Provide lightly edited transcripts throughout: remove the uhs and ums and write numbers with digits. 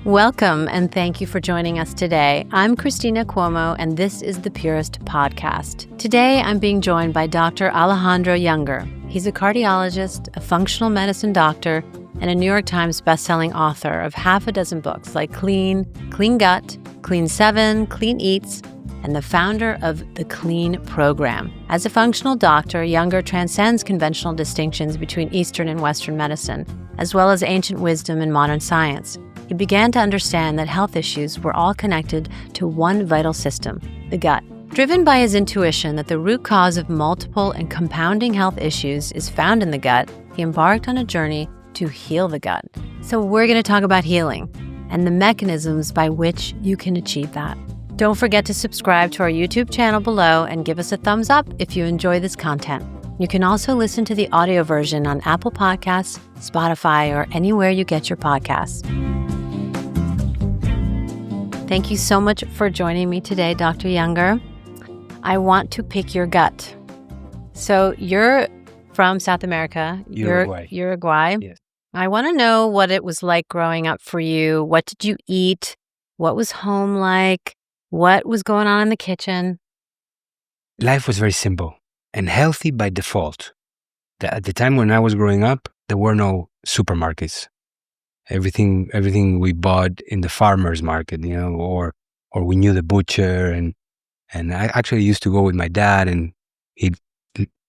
Welcome, and thank you for joining us today. I'm Cristina Cuomo, and this is the Purist Podcast. Today, I'm being joined by Dr. Alejandro Junger. He's a cardiologist, a functional medicine doctor, and a New York Times bestselling author of half a dozen books like Clean, Clean Gut, Clean 7, Clean Eats, and the founder of the Clean Program. As a functional doctor, Junger transcends conventional distinctions between Eastern and Western medicine, as well as ancient wisdom and modern science. He began to understand that health issues were all connected to one vital system, the gut. Driven by his intuition that the root cause of multiple and compounding health issues is found in the gut, he embarked on a journey to heal the gut. So we're going to talk about healing and the mechanisms by which you can achieve that. Don't forget to subscribe to our YouTube channel below and give us a thumbs up if you enjoy this content. You can also listen to the audio version on Apple Podcasts, Spotify, or anywhere you get your podcasts. Thank you so much for joining me today, Dr. Junger. I want to pick your gut. So you're from South America. Uruguay. Yes. I want to know what it was like growing up for you. What did you eat? What was home like? What was going on in the kitchen? Life was very simple and healthy by default. At the time when I was growing up, there were no supermarkets. Everything we bought in the farmer's market, or we knew the butcher, and I actually used to go with my dad, and he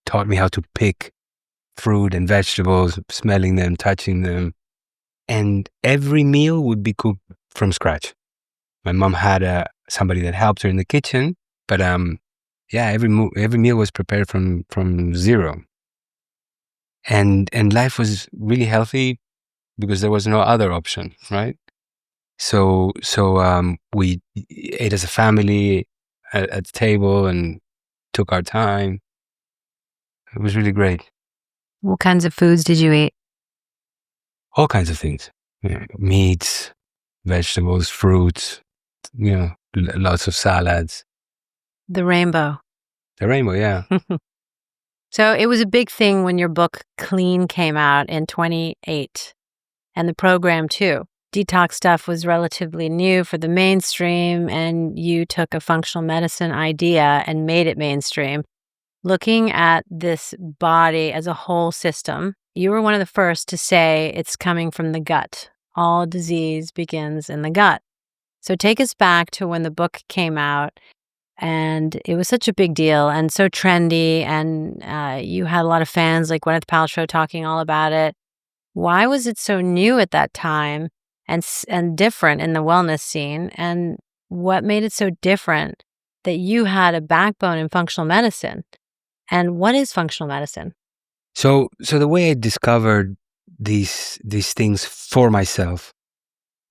taught me how to pick fruit and vegetables, smelling them, touching them, and every meal would be cooked from scratch. My mom had somebody that helped her in the kitchen, but every meal was prepared from zero, and life was really healthy, because there was no other option, right? So we ate as a family at the table and took our time. It was really great. What kinds of foods did you eat? All kinds of things. Meats, vegetables, fruits, lots of salads. The rainbow. Yeah. So it was a big thing when your book Clean came out in 2008. And the program too. Detox stuff was relatively new for the mainstream, and you took a functional medicine idea and made it mainstream. Looking at this body as a whole system, you were one of the first to say it's coming from the gut. All disease begins in the gut. So take us back to when the book came out, and it was such a big deal and so trendy, and you had a lot of fans like Gwyneth Paltrow talking all about it. Why was it so new at that time and different in the wellness scene? And what made it so different that you had a backbone in functional medicine? And what is functional medicine? So the way I discovered these things for myself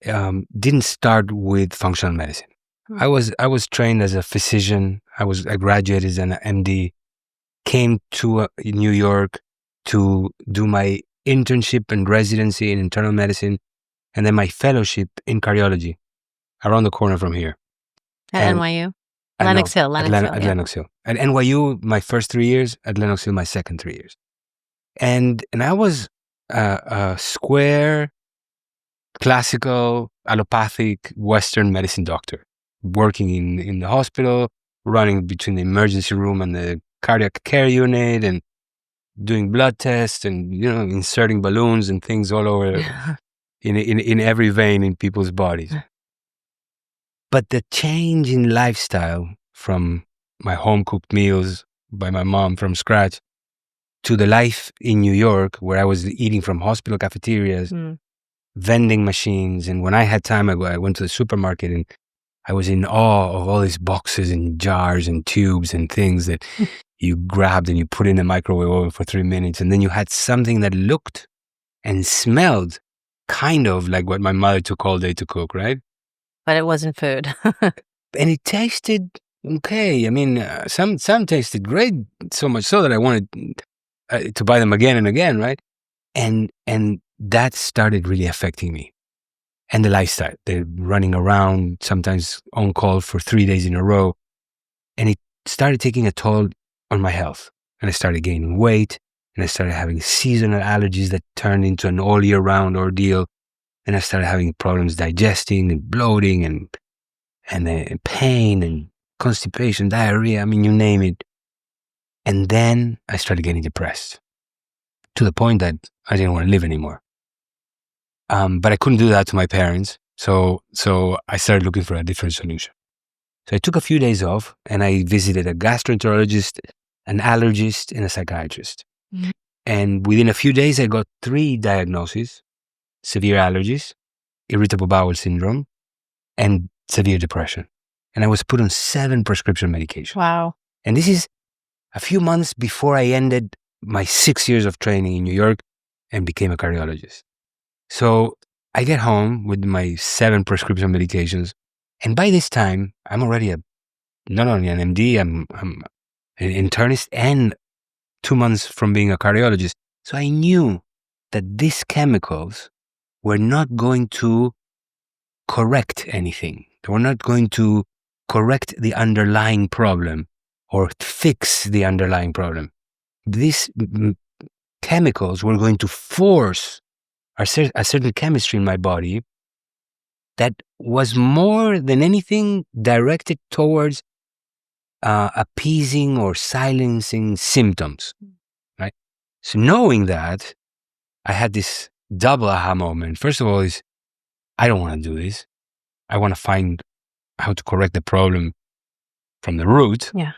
didn't start with functional medicine. I was trained as a physician. I graduated as an MD, came to New York to do my internship and residency in internal medicine, and then my fellowship in cardiology around the corner from here. At NYU? Lenox Hill. At Lenox Hill. At NYU, my first 3 years. At Lenox Hill, my second 3 years. And I was a square, classical, allopathic, Western medicine doctor, working in the hospital, running between the emergency room and the cardiac care unit, and doing blood tests and, inserting balloons and things all over in every vein in people's bodies. But the change in lifestyle from my home-cooked meals by my mom from scratch to the life in New York, where I was eating from hospital cafeterias, vending machines. And when I had time, I went to the supermarket, and I was in awe of all these boxes and jars and tubes and things that you grabbed and you put in a microwave oven for 3 minutes. And then you had something that looked and smelled kind of like what my mother took all day to cook, right? But it wasn't food. And it tasted okay. I mean, some tasted great, so much so that I wanted to buy them again and again, right? And that started really affecting me. And the lifestyle, the running around, sometimes on call for 3 days in a row. And it started taking a toll on my health. And I started gaining weight, and I started having seasonal allergies that turned into an all year round ordeal. And I started having problems digesting and bloating and pain and constipation, diarrhea. I mean, you name it. And then I started getting depressed to the point that I didn't want to live anymore. But I couldn't do that to my parents. So I started looking for a different solution. So I took a few days off and I visited a gastroenterologist, an allergist, and a psychiatrist. Mm-hmm. And within a few days, I got 3 diagnoses: severe allergies, irritable bowel syndrome, and severe depression. And I was put on 7 prescription medications. Wow. And this is a few months before I ended my 6 years of training in New York and became a cardiologist. So I get home with my 7 prescription medications. And by this time, I'm already not only an MD, I'm an internist and 2 months from being a cardiologist. So I knew that these chemicals were not going to correct anything. They were not going to correct the underlying problem or fix the underlying problem. These chemicals were going to force a certain chemistry in my body that was more than anything directed towards appeasing or silencing symptoms, right? So knowing that, I had this double aha moment. First of all, is I don't want to do this. I want to find how to correct the problem from the root. Yeah.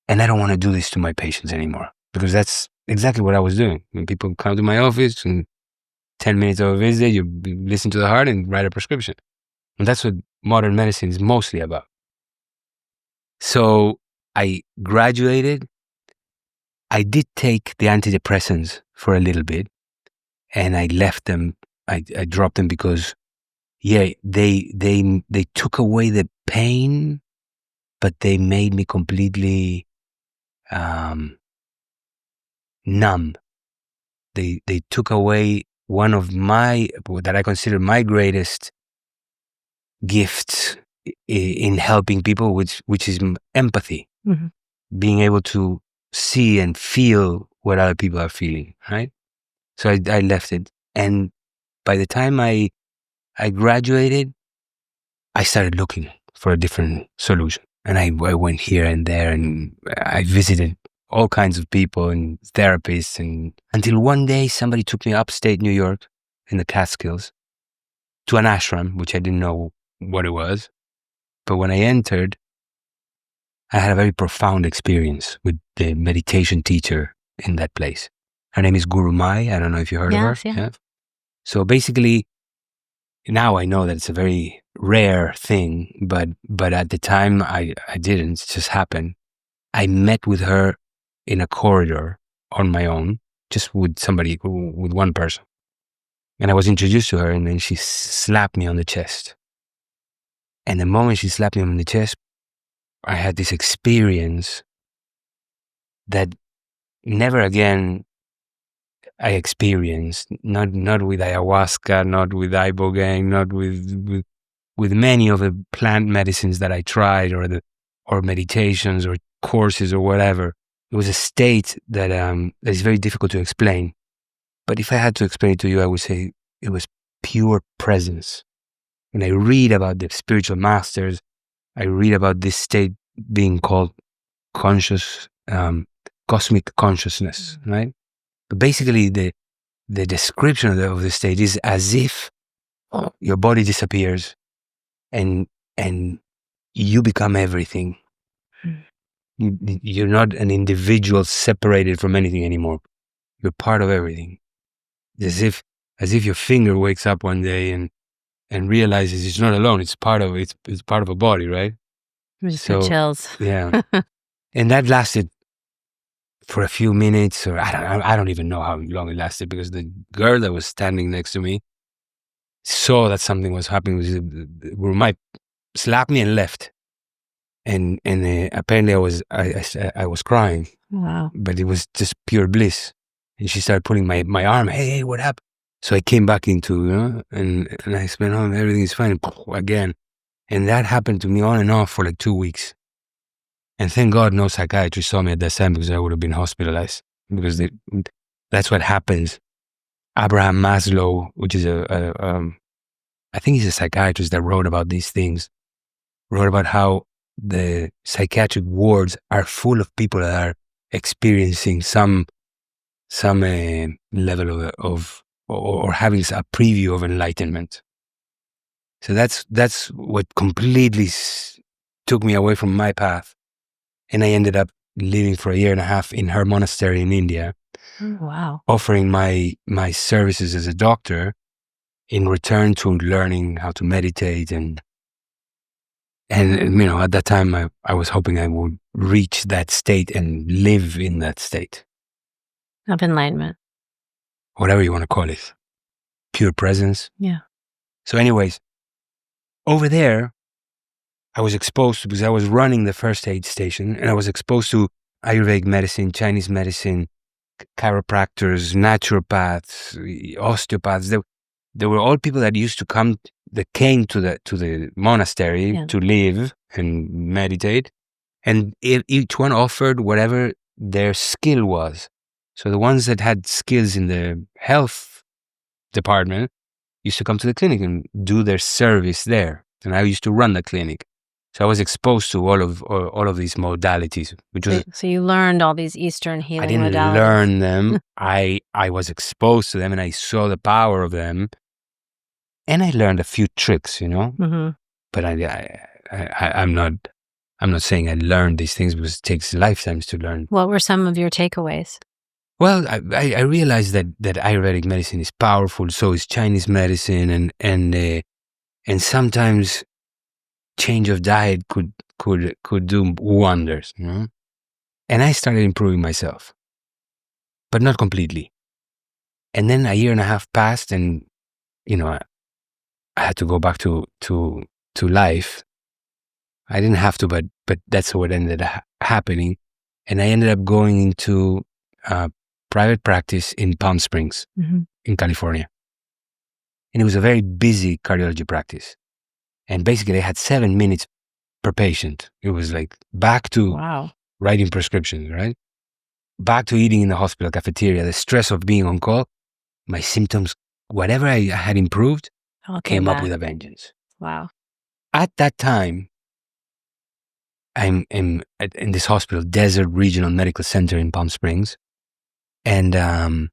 And I don't want to do this to my patients anymore, because that's exactly what I was doing. When people come to my office and 10 minutes of a visit, you listen to the heart and write a prescription. And that's what modern medicine is mostly about. So I graduated. I did take the antidepressants for a little bit, and I left them. I dropped them because, they took away the pain, but they made me completely numb. They took away one of that I consider my greatest gifts in helping people, which is empathy. Mm-hmm. Being able to see and feel what other people are feeling, right? So I left it. And by the time I graduated, I started looking for a different solution. And I went here and there, and I visited all kinds of people and therapists, and until one day somebody took me upstate New York in the Catskills to an ashram, which I didn't know what it was. But when I entered, I had a very profound experience with the meditation teacher in that place. Her name is Guru Mai. I don't know if you heard of her. Yeah. So basically, now I know that it's a very rare thing, but at the time I didn't. It just happened. I met with her in a corridor on my own, just with one person. And I was introduced to her, and then she slapped me on the chest. And the moment she slapped me on the chest, I had this experience that never again I experienced, not with ayahuasca, not with ibogaine, not with many of the plant medicines that I tried, or meditations or courses or whatever. It was a state that is very difficult to explain. But if I had to explain it to you, I would say it was pure presence. When I read about the spiritual masters, I read about this state being called cosmic consciousness, right? But basically, the description of the state is as if your body disappears and you become everything. You're not an individual separated from anything anymore. You're part of everything. As if your finger wakes up one day and realizes it's not alone. It's part of a body, right? Just so, chills. Yeah. And that lasted for a few minutes, or I don't even know how long it lasted, because the girl that was standing next to me saw that something was happening. Guru Mai slapped me and left. And apparently I was crying. Wow. But it was just pure bliss. And she started pulling my arm. Hey, what happened? So I came back into, and I spent everything is fine again. And that happened to me on and off for like 2 weeks. And thank God no psychiatrist saw me at that time, because I would have been hospitalized. Because that's what happens. Abraham Maslow, which is a I think he's a psychiatrist that wrote about these things, wrote about how the psychiatric wards are full of people that are experiencing some level of or having a preview of enlightenment. So that's what completely took me away from my path. And I ended up living for a year and a half in her monastery in India. Oh, wow. Offering my services as a doctor in return to learning how to meditate. And at that time, I was hoping I would reach that state and live in that state. Of enlightenment. Whatever you want to call it. Pure presence. Yeah. So anyways, over there, I was exposed to, because I was running the first aid station, and I was exposed to Ayurvedic medicine, Chinese medicine, chiropractors, naturopaths, osteopaths. They were all people that came to the monastery to live and meditate. And each one offered whatever their skill was. So the ones that had skills in the health department used to come to the clinic and do their service there. And I used to run the clinic. So I was exposed to all of these modalities. So you learned all these Eastern healing modalities. I didn't learn them. I was exposed to them, and I saw the power of them. And I learned a few tricks, Mm-hmm. But I'm not saying I learned these things, because it takes lifetimes to learn. What were some of your takeaways? Well, I realized that Ayurvedic medicine is powerful. So is Chinese medicine, and sometimes change of diet could do wonders. And I started improving myself, but not completely. And then a year and a half passed, and I had to go back to life. I didn't have to, but that's what ended up happening. And I ended up going into private practice in Palm Springs, mm-hmm. in California. And it was a very busy cardiology practice. And basically, I had 7 minutes per patient. It was like back to writing prescriptions, right? Back to eating in the hospital cafeteria, the stress of being on call. My symptoms, whatever I had improved, came up with a vengeance. Wow. At that time, I'm in this hospital, Desert Regional Medical Center in Palm Springs. And I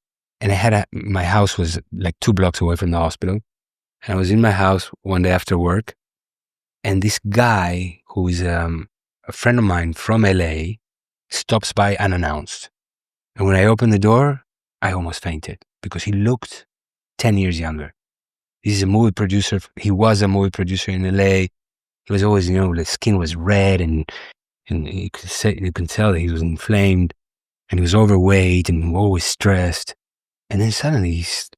had my house was like 2 blocks away from the hospital. And I was in my house one day after work. And this guy, who is a friend of mine from LA, stops by unannounced. And when I opened the door, I almost fainted, because he looked 10 years younger. He's a movie producer. He was a movie producer in LA. He was always, the skin was red, and you could tell that he was inflamed, and he was overweight and always stressed. And then suddenly his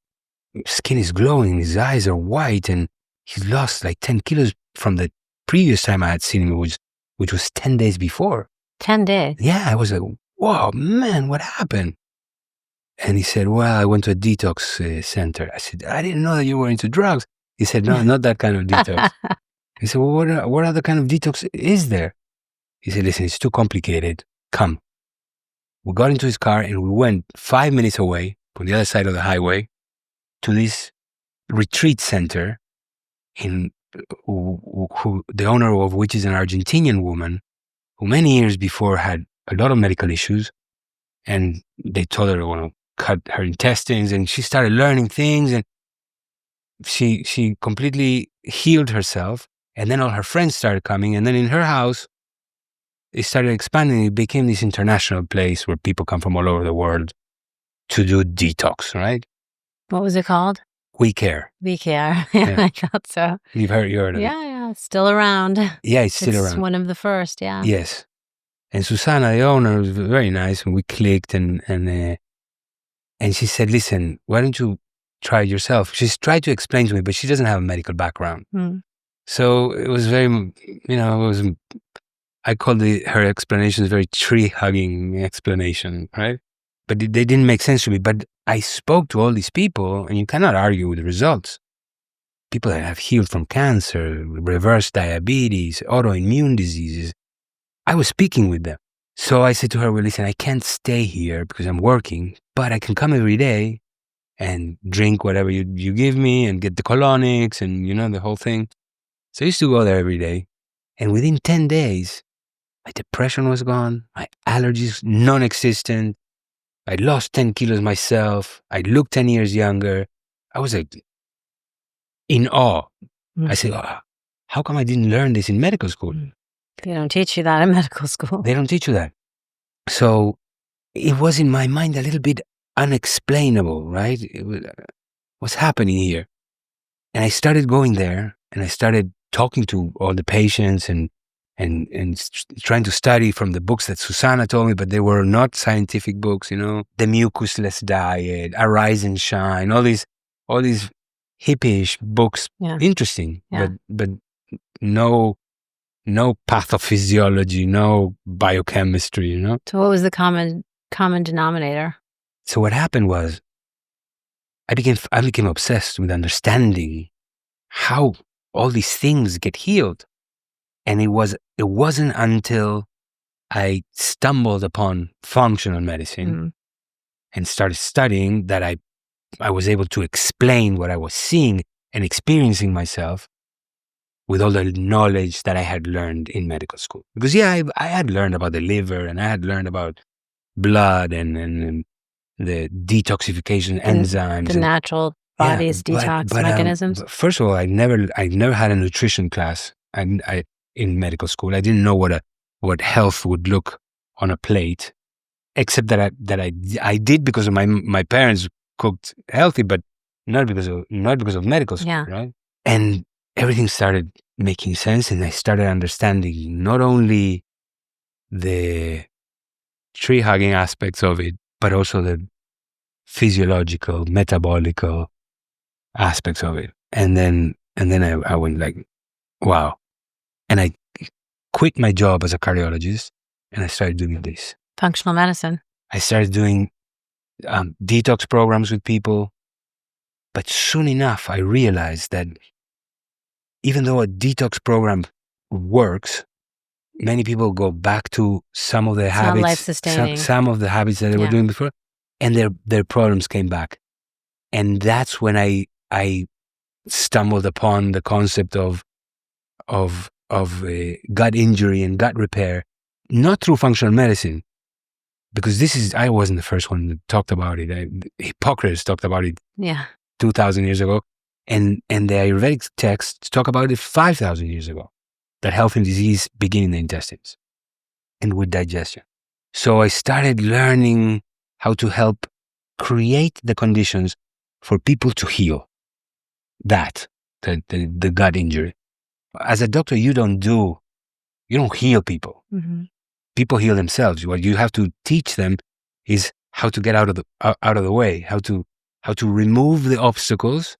skin is glowing, his eyes are white, and he's lost like 10 kilos from the previous time I had seen him, which was 10 days before. 10 days? Yeah, I was like, whoa, man, what happened? And he said, well, I went to a detox center. I said, I didn't know that you were into drugs. He said, no, not that kind of detox. I said, well, what other kind of detox is there? He said, listen, it's too complicated. Come. We got into his car and we went 5 minutes away from the other side of the highway to this retreat center who the owner of which is an Argentinian woman who many years before had a lot of medical issues, and they told her to cut her intestines, and she started learning things, and she completely healed herself. And then all her friends started coming, and then in her house it started expanding. It became this international place where people come from all over the world to do detox, right? What was it called? We Care. We Care. Yeah. I thought so. You heard of it? Yeah, it's still around. Yeah, it's still around. It's one of the first, yeah. Yes. And Susana, the owner, was very nice, and we clicked, and she said, listen, why don't you try it yourself? She's tried to explain to me, but she doesn't have a medical background. So it was very, I called her explanations very tree-hugging explanation, right? But they didn't make sense to me. But I spoke to all these people, and you cannot argue with the results. People that have healed from cancer, reverse diabetes, autoimmune diseases. I was speaking with them. So I said to her, well, listen, I can't stay here because I'm working, but I can come every day and drink whatever you give me and get the colonics and, the whole thing. So I used to go there every day. And within 10 days, my depression was gone. My allergies, non-existent. I lost 10 kilos myself. I looked 10 years younger. I was like in awe. I said, how come I didn't learn this in medical school? They don't teach you that in medical school. They don't teach you that. So it was in my mind a little bit unexplainable, right? What's happening here? And I started going there and I started talking to all the patients and trying to study from the books that Susanna told me, but they were not scientific books, the mucusless diet, Arise and Shine, all these hippie-ish books, interesting, but no pathophysiology, no biochemistry, So what was the common denominator? So what happened was I became obsessed with understanding how all these things get healed. And it wasn't until I stumbled upon functional medicine and started studying that I was able to explain what I was seeing and experiencing myself with all the knowledge that I had learned in medical school. Because I had learned about the liver and I had learned about blood and the detoxification enzymes. The natural body's detox mechanisms. First of all, I never had a nutrition class in medical school. I didn't know what health would look on a plate, except that I did because of my parents cooked healthy, but not because of medical school, right? And everything started making sense, and I started understanding not only the tree hugging aspects of it, but also the physiological, metabolical aspects of it. And then I went like, wow. And I quit my job as a cardiologist and I started doing this. Functional medicine. I started doing detox programs with people. But soon enough, I realized that even though a detox program works, many people go back to some of the habits, life-sustaining. Some of the habits that they were doing before, and their problems came back. And that's when I stumbled upon the concept of gut injury and gut repair, not through functional medicine, because I wasn't the first one that talked about it. Hippocrates talked about it 2,000 years ago, and the Ayurvedic texts talk about it 5,000 years ago, that health and disease begin in the intestines and with digestion. So I started learning how to help create the conditions for people to heal the gut injury. As a doctor, you don't heal people. Mm-hmm. People heal themselves. What you have to teach them is how to get out of the way, how to remove the obstacles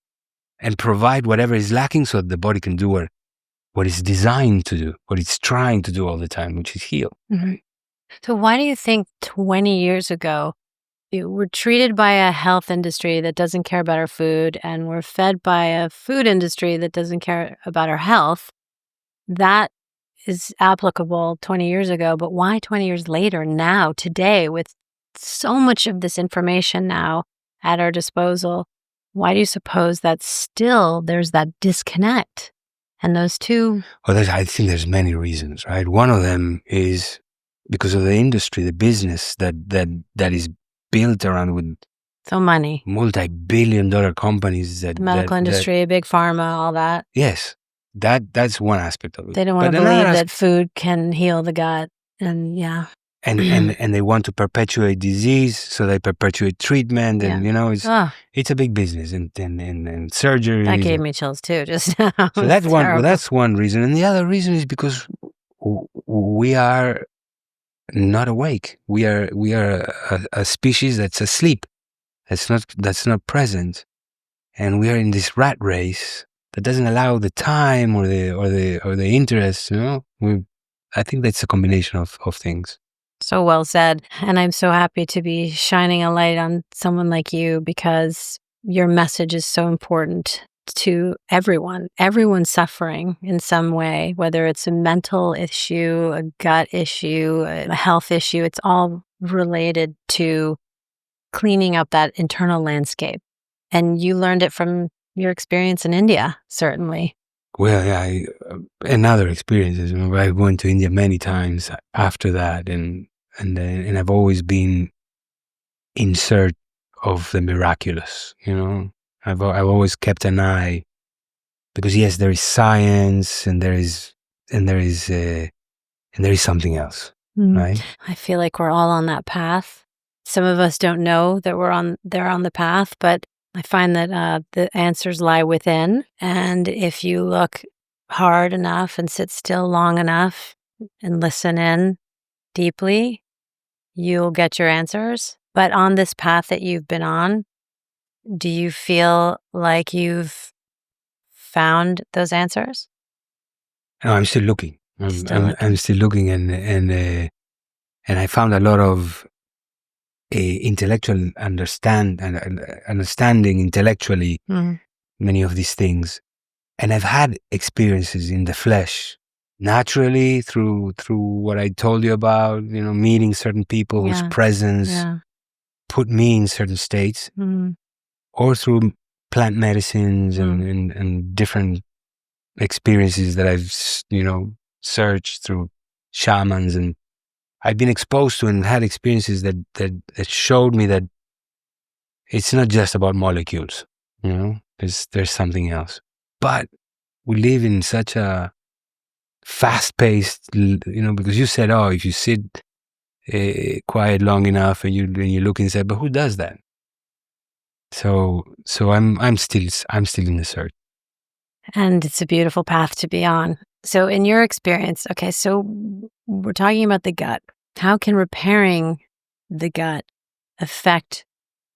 and provide whatever is lacking so that the body can do what it's designed to do, what it's trying to do all the time, which is heal. Mm-hmm. So why do you think 20 years ago, we're treated by a health industry that doesn't care about our food, and we're fed by a food industry that doesn't care about our health? That is applicable 20 years ago, but why 20 years later, now, today, with so much of this information now at our disposal, why do you suppose that still there's that disconnect? And those two... Well, I think there's many reasons, right? One of them is because of the industry, the business that is built around with so money, multi-billion-dollar companies. The medical industry, big pharma, all that. Yes, that's one aspect of it. They don't want to believe that food can heal the gut, and and they want to perpetuate disease, so they perpetuate treatment, and it's a big business, and surgery. That gave me chills too. Just now. So that's one. Well, that's one reason, and the other reason is because we are not awake. We are a species that's asleep. That's not present, and we are in this rat race that doesn't allow the time or the interest. I think that's a combination of things. So well said. And I'm so happy to be shining a light on someone like you, because your message is so important to everyone. Everyone's suffering in some way, whether it's a mental issue, a gut issue, a health issue. It's all related to cleaning up that internal landscape. And you learned it from your experience in India, certainly. Well, yeah, and other experiences. I went to India many times after that, and I've always been in search of the miraculous. I've always kept an eye, because yes, there is science, and there is something else, right? I feel like we're all on that path. Some of us don't know that they're on the path, but I find that the answers lie within. And if you look hard enough and sit still long enough and listen in deeply, you'll get your answers. But on this path that you've been on, do you feel like you've found those answers? No, I'm still looking. I'm still looking, and I found a lot of intellectual understanding intellectually many of these things, and I've had experiences in the flesh naturally through what I told you about, meeting certain people whose presence put me in certain states, or through plant medicines and different experiences that I've searched through shamans, and I've been exposed to and had experiences that showed me that it's not just about molecules. There's something else. But we live in such a fast-paced, because you said, if you sit quiet long enough and you look inside, but who does that? So I'm still in the search. And it's a beautiful path to be on. So in your experience, okay, so we're talking about the gut. How can repairing the gut affect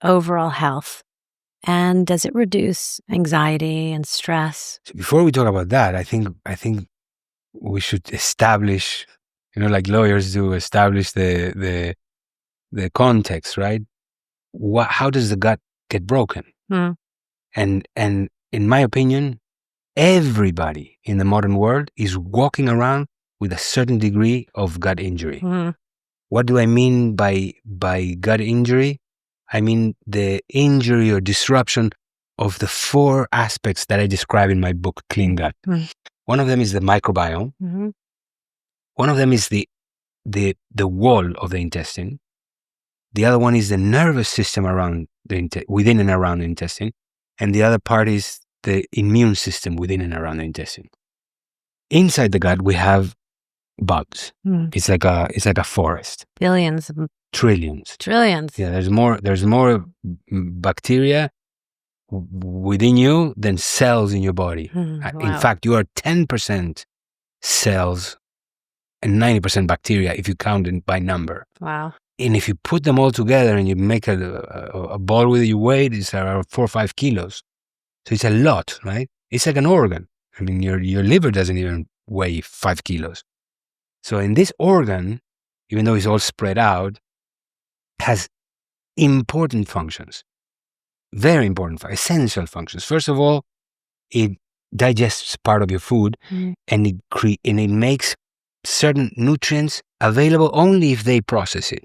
overall health? And does it reduce anxiety and stress? So before we talk about that, I think we should establish, like lawyers do, establish the context, right? How does the gut get broken? And in my opinion, everybody in the modern world is walking around with a certain degree of gut injury. What do I mean by gut injury? I mean the injury or disruption of the 4 aspects that I describe in my book, Clean Gut. One of them is the microbiome. One of them is the wall of the intestine. The other one is the nervous system around within and around the intestine. And the other part is the immune system within and around the intestine. Inside the gut, we have bugs. It's like a forest. Billions. Trillions. Trillions. Yeah, there's more bacteria within you than cells in your body. Wow. In fact, you are 10% cells and 90% bacteria if you count it by number. Wow. And if you put them all together and you make a ball with your weight, it's around 4 or 5 kilos. So it's a lot, right? It's like an organ. I mean, your liver doesn't even weigh 5 kilos. So in this organ, even though it's all spread out, has important functions, very important, essential functions. First of all, it digests part of your food, and it makes certain nutrients available only if they process it,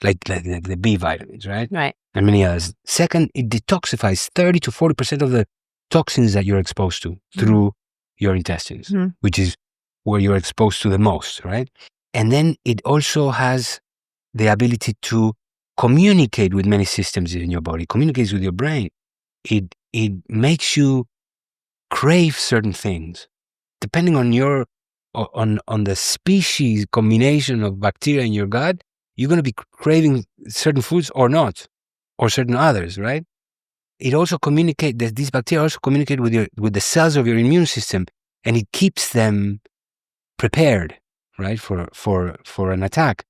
like the B vitamins, right? Right. And many others. Second, it detoxifies 30 to 40% of the toxins that you're exposed to through your intestines, which is where you're exposed to the most, right? And then it also has the ability to communicate with many systems in your body, communicates with your brain. It makes you crave certain things. Depending on your on the species combination of bacteria in your gut, you're going to be craving certain foods or not, or certain others, right? It also communicates, these bacteria also communicate with the cells of your immune system, and it keeps them prepared, right, for an attack.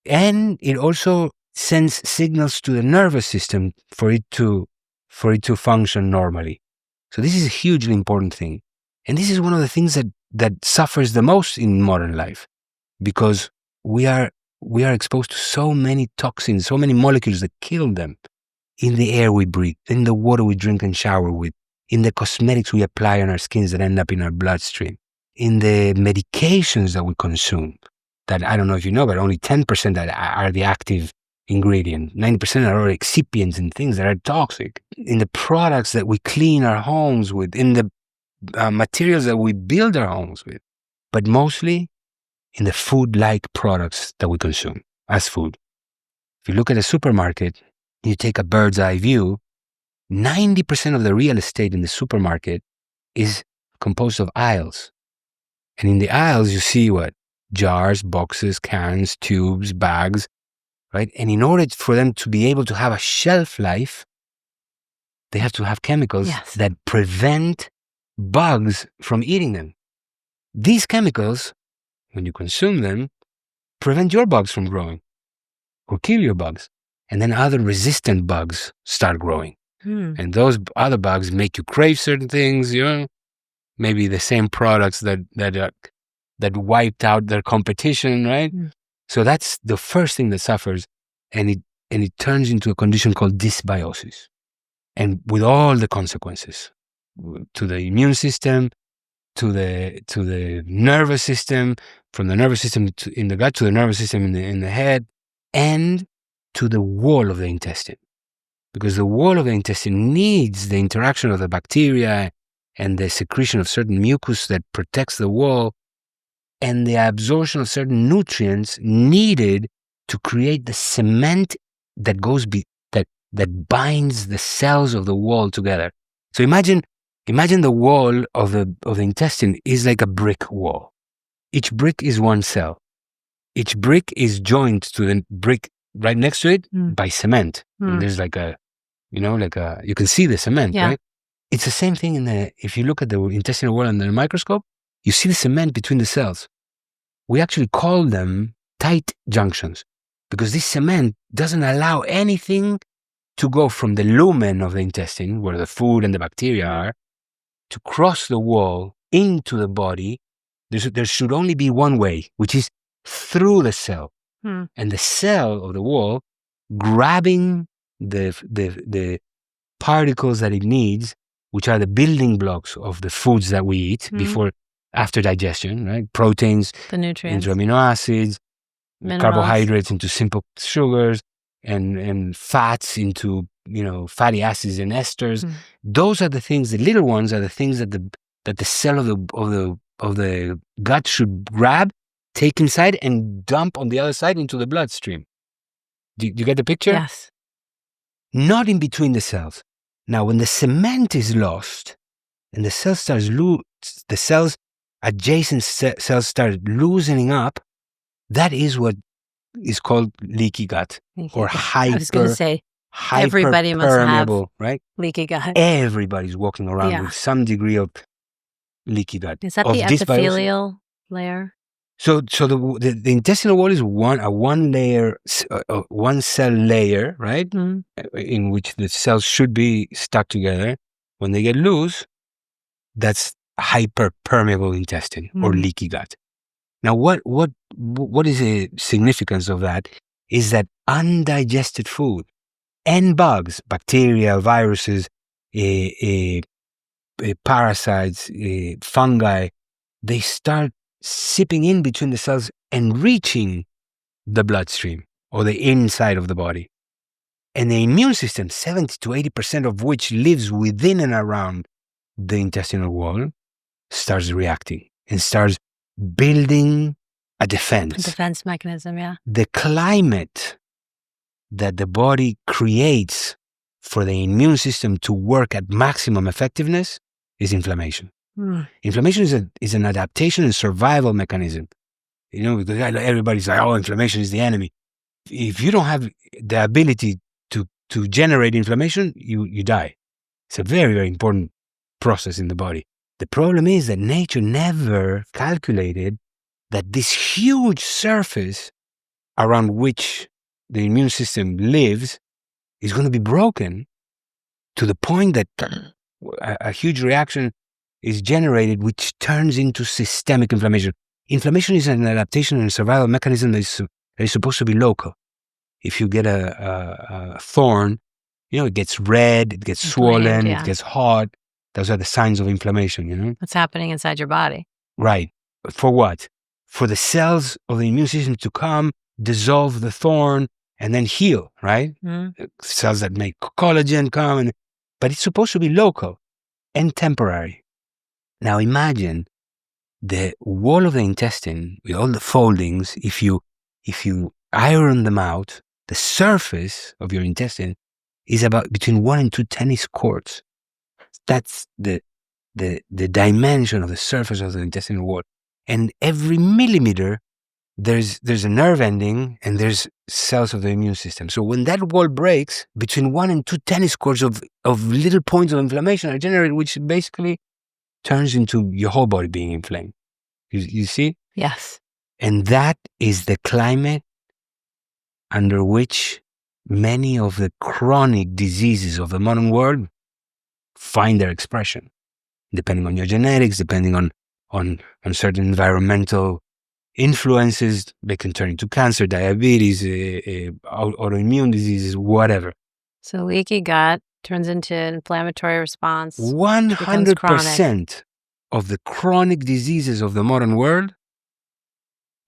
And it also sends signals to the nervous system for it to function normally. So this is a hugely important thing. And this is one of the things that suffers the most in modern life, because we are exposed to so many toxins, so many molecules that kill them in the air we breathe, in the water we drink and shower with, in the cosmetics we apply on our skins that end up in our bloodstream, in the medications that we consume, that I don't know if you know, but only 10% that are the active ingredient. 90% are excipients and things that are toxic. In the products that we clean our homes with, in the materials that we build our homes with, but mostly in the food-like products that we consume as food. If you look at a supermarket, you take a bird's eye view, 90% of the real estate in the supermarket is composed of aisles. And in the aisles, you see what? Jars, boxes, cans, tubes, bags, right? And in order for them to be able to have a shelf life, they have to have chemicals that prevent bugs from eating them. These chemicals, when you consume them, prevent your bugs from growing or kill your bugs. And then other resistant bugs start growing. And those other bugs make you crave certain things, maybe the same products that wiped out their competition, right? So that's the first thing that suffers, and it turns into a condition called dysbiosis, and with all the consequences to the immune system, to the nervous system, from the nervous system in the gut to the nervous system in the head, and to the wall of the intestine. Because the wall of the intestine needs the interaction of the bacteria and the secretion of certain mucus that protects the wall and the absorption of certain nutrients needed to create the cement that that binds the cells of the wall together. So imagine the wall of the intestine is like a brick wall. Each brick is one cell. Each brick is joined to the brick right next to it by cement. And there's you can see the cement, right? It's the same thing if you look at the intestinal wall under the microscope, you see the cement between the cells. We actually call them tight junctions because this cement doesn't allow anything to go from the lumen of the intestine, where the food and the bacteria are, to cross the wall into the body. There should only be one way, which is through the cell. And the cell of the wall grabbing the particles that it needs, which are the building blocks of the foods that we eat after digestion, right? Proteins, the nutrients, into amino acids, minerals, carbohydrates into simple sugars, and fats into fatty acids and esters. Those are the things. The little ones are the things that the cell of the gut should grab, take inside, and dump on the other side into the bloodstream. Do you get the picture? Yes. Not in between the cells. Now, when the cement is lost and the cells adjacent cells start loosening up, that is what is called leaky gut or I was going to say, everybody must have right? leaky gut. Everybody's walking around with some degree of leaky gut. Is that the epithelial layer? So the intestinal wall is one cell layer, right? In which the cells should be stuck together. When they get loose, that's hyperpermeable intestine or leaky gut. Now, what is the significance of that? Is that undigested food and bugs, bacteria, viruses, parasites, fungi, they start sipping in between the cells and reaching the bloodstream or the inside of the body. And the immune system, 70 to 80% of which lives within and around the intestinal wall, starts reacting and starts building a defense. A defense mechanism, yeah. The climate that the body creates for the immune system to work at maximum effectiveness is inflammation. Inflammation is an adaptation and survival mechanism. Because everybody's like, oh, inflammation is the enemy. If you don't have the ability to generate inflammation, you die. It's a very, very important process in the body. The problem is that nature never calculated that this huge surface around which the immune system lives is going to be broken to the point that a huge reaction is generated, which turns into systemic inflammation. Inflammation is an adaptation and survival mechanism that is supposed to be local. If you get a thorn, it gets red, it gets swollen, it gets hot. Those are the signs of inflammation, What's happening inside your body. Right. For what? For the cells of the immune system to come, dissolve the thorn, and then heal, right? Cells that make collagen come, but it's supposed to be local and temporary. Now imagine the wall of the intestine with all the foldings. If you iron them out, the surface of your intestine is about between 1 and 2 tennis courts. That's the dimension of the surface of the intestinal wall. And every millimeter, there's a nerve ending and there's cells of the immune system. So when that wall breaks, between 1 and 2 tennis courts of little points of inflammation are generated, which basically turns into your whole body being inflamed. You see? Yes. And that is the climate under which many of the chronic diseases of the modern world find their expression, depending on your genetics, depending on certain environmental influences. They can turn into cancer, diabetes, autoimmune diseases, whatever. So leaky gut turns into an inflammatory response. 100% of the chronic diseases of the modern world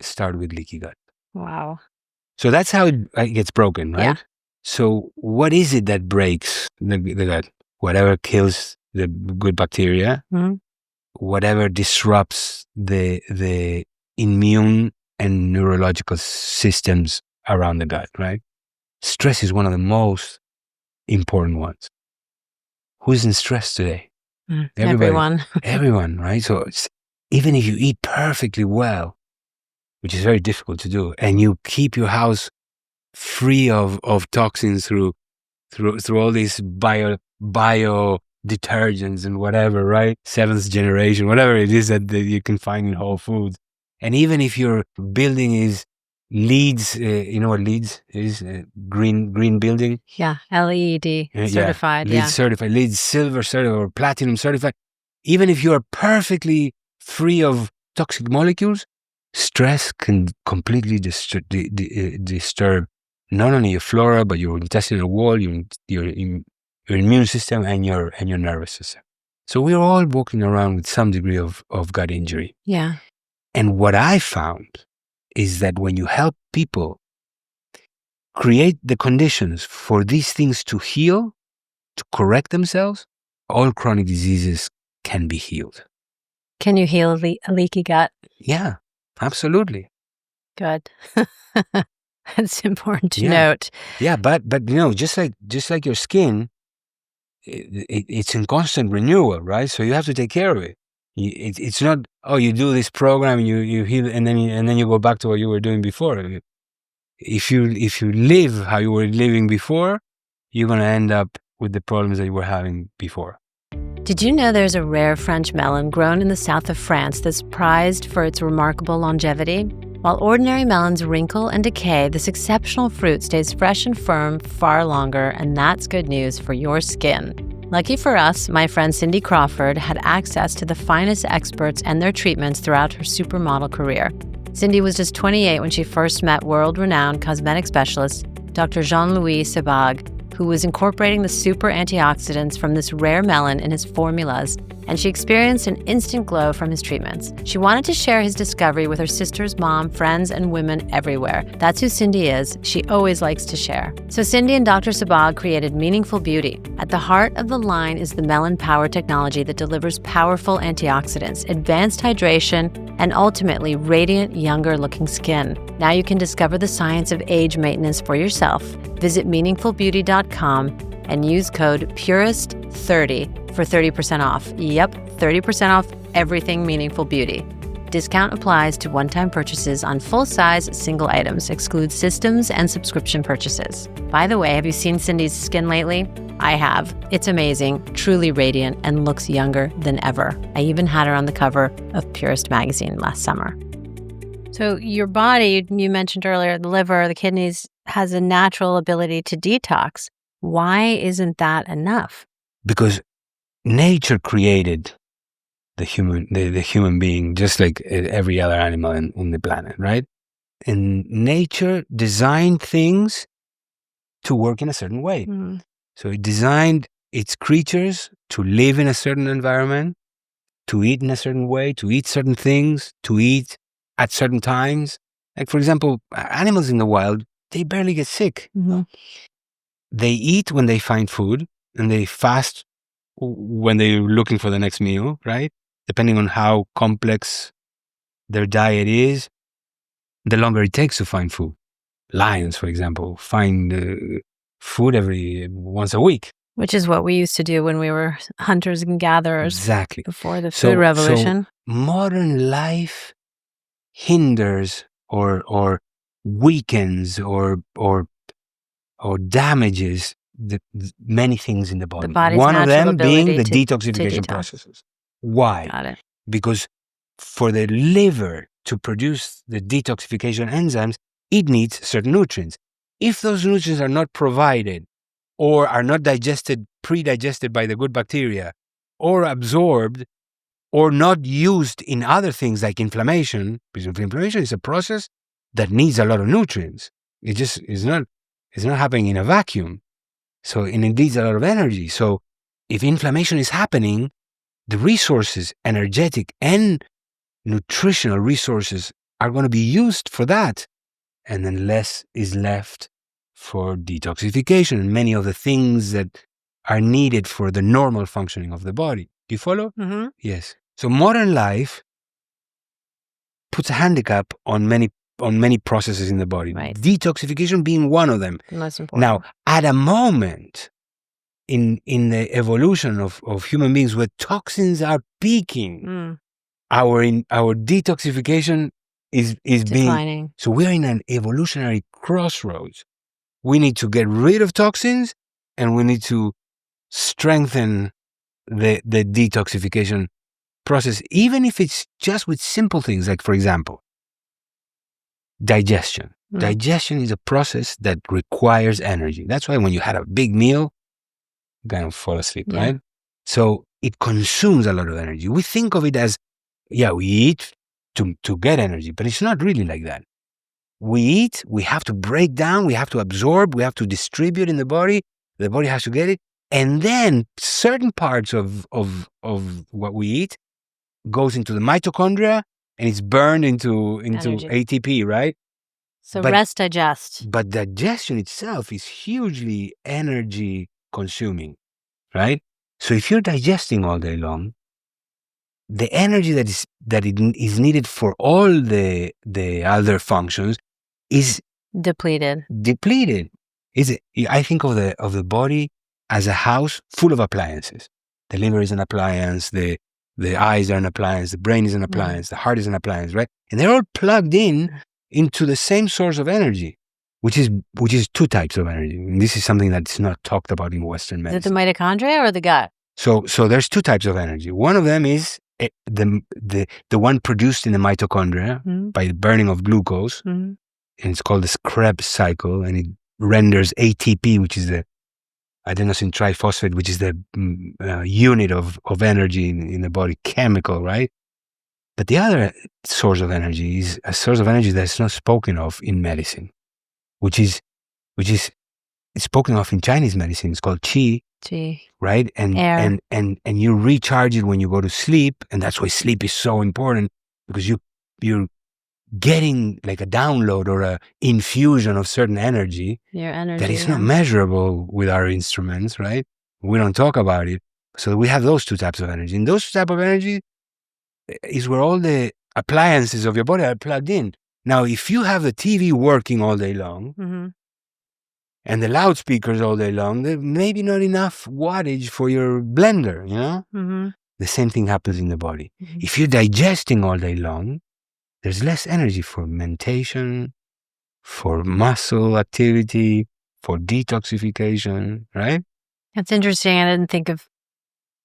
start with leaky gut. Wow. So that's how it gets broken, right? Yeah. So what is it that breaks the gut? Whatever kills the good bacteria, whatever disrupts the immune and neurological systems around the gut, right? Stress is one of the most important ones. Who's in stress today? Everyone. Everyone, right? So even if you eat perfectly well, which is very difficult to do, and you keep your house free of toxins through all these bio detergents and whatever, right? 7th generation, whatever it is that you can find in Whole Foods. And even if your building is LEEDs, you know what LEEDs is? Green building? Yeah, LEED certified. LEED certified, LEED silver certified or platinum certified. Even if you are perfectly free of toxic molecules, stress can completely disturb not only your flora, but your intestinal wall, your immune system, and your nervous system. So we're all walking around with some degree of gut injury. Yeah. And what I found is that when you help people create the conditions for these things to heal, to correct themselves, all chronic diseases can be healed. Can you heal a leaky gut? Yeah, absolutely. Good. That's important to note. Yeah, but you know, just like your skin, it's in constant renewal, right? So you have to take care of it. It's not, you do this program, you heal, and then you go back to what you were doing before. If you live how you were living before, you're going to end up with the problems that you were having before. Did you know there's a rare French melon grown in the south of France that's prized for its remarkable longevity? While ordinary melons wrinkle and decay, this exceptional fruit stays fresh and firm far longer, and that's good news for your skin. Lucky for us, my friend Cindy Crawford had access to the finest experts and their treatments throughout her supermodel career. Cindy was just 28 when she first met world-renowned cosmetic specialist Dr. Jean-Louis Sebag, who was incorporating the super antioxidants from this rare melon in his formulas, and she experienced an instant glow from his treatments. She wanted to share his discovery with her sister's mom, friends, and women everywhere. That's who Cindy is. She always likes to share. So Cindy and Dr. Sebag created Meaningful Beauty. At the heart of the line is the Melon Power technology that delivers powerful antioxidants, advanced hydration, and ultimately radiant, younger-looking skin. Now you can discover the science of age maintenance for yourself. Visit meaningfulbeauty.com and use code PURIST30 for 30% off. Yep, 30% off everything Meaningful Beauty. Discount applies to one-time purchases on full-size single items, excludes systems and subscription purchases. By the way, have you seen Cindy's skin lately? I have. It's amazing, truly radiant, and looks younger than ever. I even had her on the cover of Purist magazine last summer. So your body, you mentioned earlier, the liver, the kidneys, has a natural ability to detox. Why isn't that enough? Because nature created the human being just like every other animal in the planet, right? And nature designed things to work in a certain way. Mm-hmm. So it designed its creatures to live in a certain environment, to eat in a certain way, to eat certain things, to eat at certain times. Like, for example, animals in the wild they barely get sick. Mm-hmm. They eat when they find food, and they fast when they're looking for the next meal, right? Depending on how complex their diet is, the longer it takes to find food. Lions, for example, find food once a week. Which is what we used to do when we were hunters and gatherers. Exactly. Before the food revolution. So modern life hinders or weakens or damages many things in the body. One of them being the detoxification processes. Why? Got it. Because for the liver to produce the detoxification enzymes, it needs certain nutrients. If those nutrients are not provided or are not pre-digested by the good bacteria, or absorbed, or not used in other things like inflammation, because inflammation is a process that needs a lot of nutrients. It just is not happening in a vacuum. So it needs a lot of energy. So if inflammation is happening, the resources, energetic and nutritional resources, are going to be used for that. And then less is left for detoxification and many of the things that are needed for the normal functioning of the body. Do you follow? Mm-hmm. Yes. So modern life puts a handicap on many processes in the body. Right. Detoxification being one of them. The most important. Now, at a moment in the evolution of human beings where toxins are peaking, our detoxification is declining. being. So we're in an evolutionary crossroads. We need to get rid of toxins, and we need to strengthen the detoxification process, even if it's just with simple things like, for example, digestion. Digestion is a process that requires energy. That's why when you had a big meal, you kind of fall asleep, right? So it consumes a lot of energy. We think of it as, we eat to get energy, but it's not really like that. We eat, we have to break down, we have to absorb, we have to distribute in the body has to get it, and then certain parts of what we eat goes into the mitochondria and it's burned into Energy. ATP, right? So rest, digest. But digestion itself is hugely energy consuming, right? So if you're digesting all day long, the energy that is needed for all the other functions is depleted. I think of the body as a house full of appliances. The liver is an appliance, the eyes are an appliance, the brain is an appliance, the heart is an appliance, right? And they're all plugged into the same source of energy, which is two types of energy. And this is something that's not talked about in Western medicine. Is it the mitochondria or the gut? So there's two types of energy. One of them is the one produced in the mitochondria by the burning of glucose, and it's called the Krebs cycle, and it renders ATP, which is the adenosine triphosphate, which is the unit of energy in the body, chemical, right? But the other source of energy is a source of energy that's not spoken of in medicine, which is spoken of in Chinese medicine. It's called Qi. Qi. Right? And you recharge it when you go to sleep, and that's why sleep is so important, because you're getting like a download or a infusion of certain energy, that is not measurable with our instruments, right? We don't talk about it. So we have those two types of energy. And those two types of energy is where all the appliances of your body are plugged in. Now, if you have the TV working all day long, and the loudspeakers all day long, there may be not enough wattage for your blender, you know? The same thing happens in the body. If you're digesting all day long, there's less energy for mentation, for muscle activity, for detoxification, right? That's interesting. I didn't think of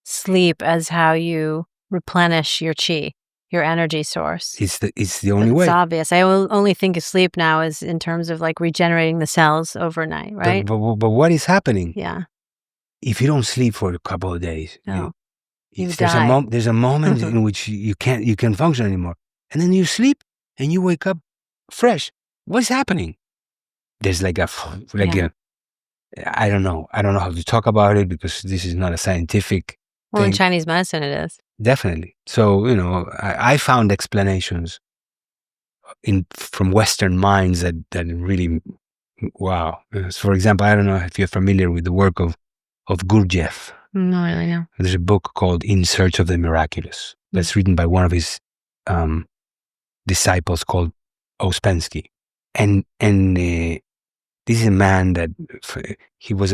sleep as how you replenish your qi, your energy source. It's the only way. It's obvious. I only think of sleep now as in terms of like regenerating the cells overnight, right? But what is happening? Yeah. If you don't sleep for a couple of days, there's a moment in which you can't function anymore, and then you sleep and you wake up fresh. What's happening? There's I don't know how to talk about it, because this is not a scientific Well, thing. in Chinese medicine it is. Definitely. So, I found explanations from Western minds that really wow. For example, I don't know if you're familiar with the work of Gurdjieff. No, really, no. There's a book called In Search of the Miraculous that's written by one of his disciples called Ouspensky. And this is a man that he was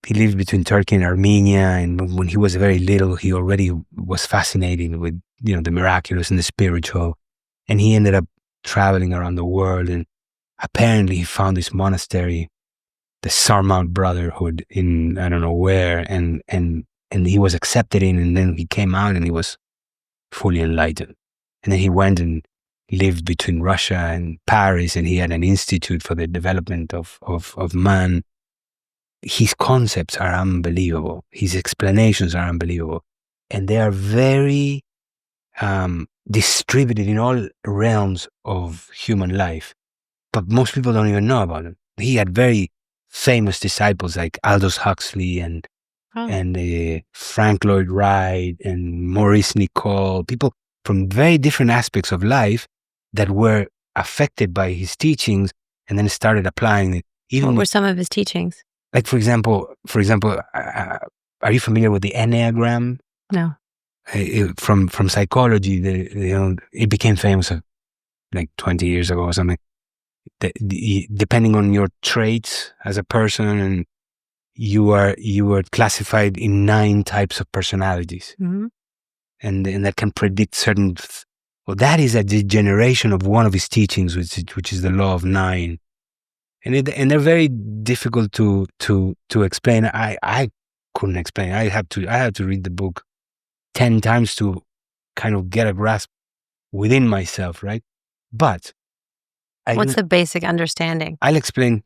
he lived between Turkey and Armenia, and when he was very little, he already was fascinated with, the miraculous and the spiritual. And he ended up traveling around the world, and apparently he found this monastery, the Sarmount Brotherhood in I don't know where, and he was accepted in, and then he came out and he was fully enlightened. And then he went and lived between Russia and Paris, and he had an institute for the development of man. His concepts are unbelievable. His explanations are unbelievable. And they are very distributed in all realms of human life. But most people don't even know about them. He had very famous disciples like Aldous Huxley and Frank Lloyd Wright and Maurice Nicoll, people from very different aspects of life that were affected by his teachings and then started applying it. What were some of his teachings? Like, for example, are you familiar with the Enneagram? No. From psychology, it became famous like 20 years ago or something. Depending on your traits as a person, and you are classified in 9 types of personalities, and that can predict certain. Well, that is a degeneration of one of his teachings, which is the law of 9. And they're very difficult to explain. I couldn't explain. I had to read the book 10 times to kind of get a grasp within myself, right? But what's the basic understanding? I'll explain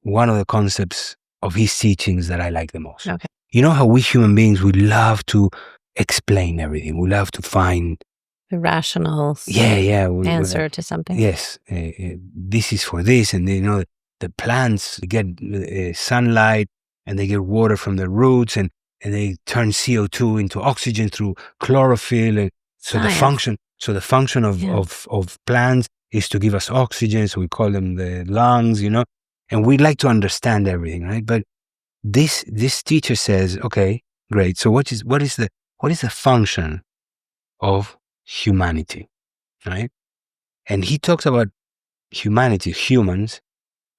one of the concepts of his teachings that I like the most. Okay. You know how we human beings, we love to explain everything. We love to find the rational answer to something. Yes, this is for this, and the plants get sunlight and they get water from the roots, and they turn CO2 into oxygen through chlorophyll. And so the function of plants is to give us oxygen. So we call them the lungs, and we like to understand everything, right? But this teacher says, okay, great. So what is the function of humanity, right? And he talks about humanity, humans,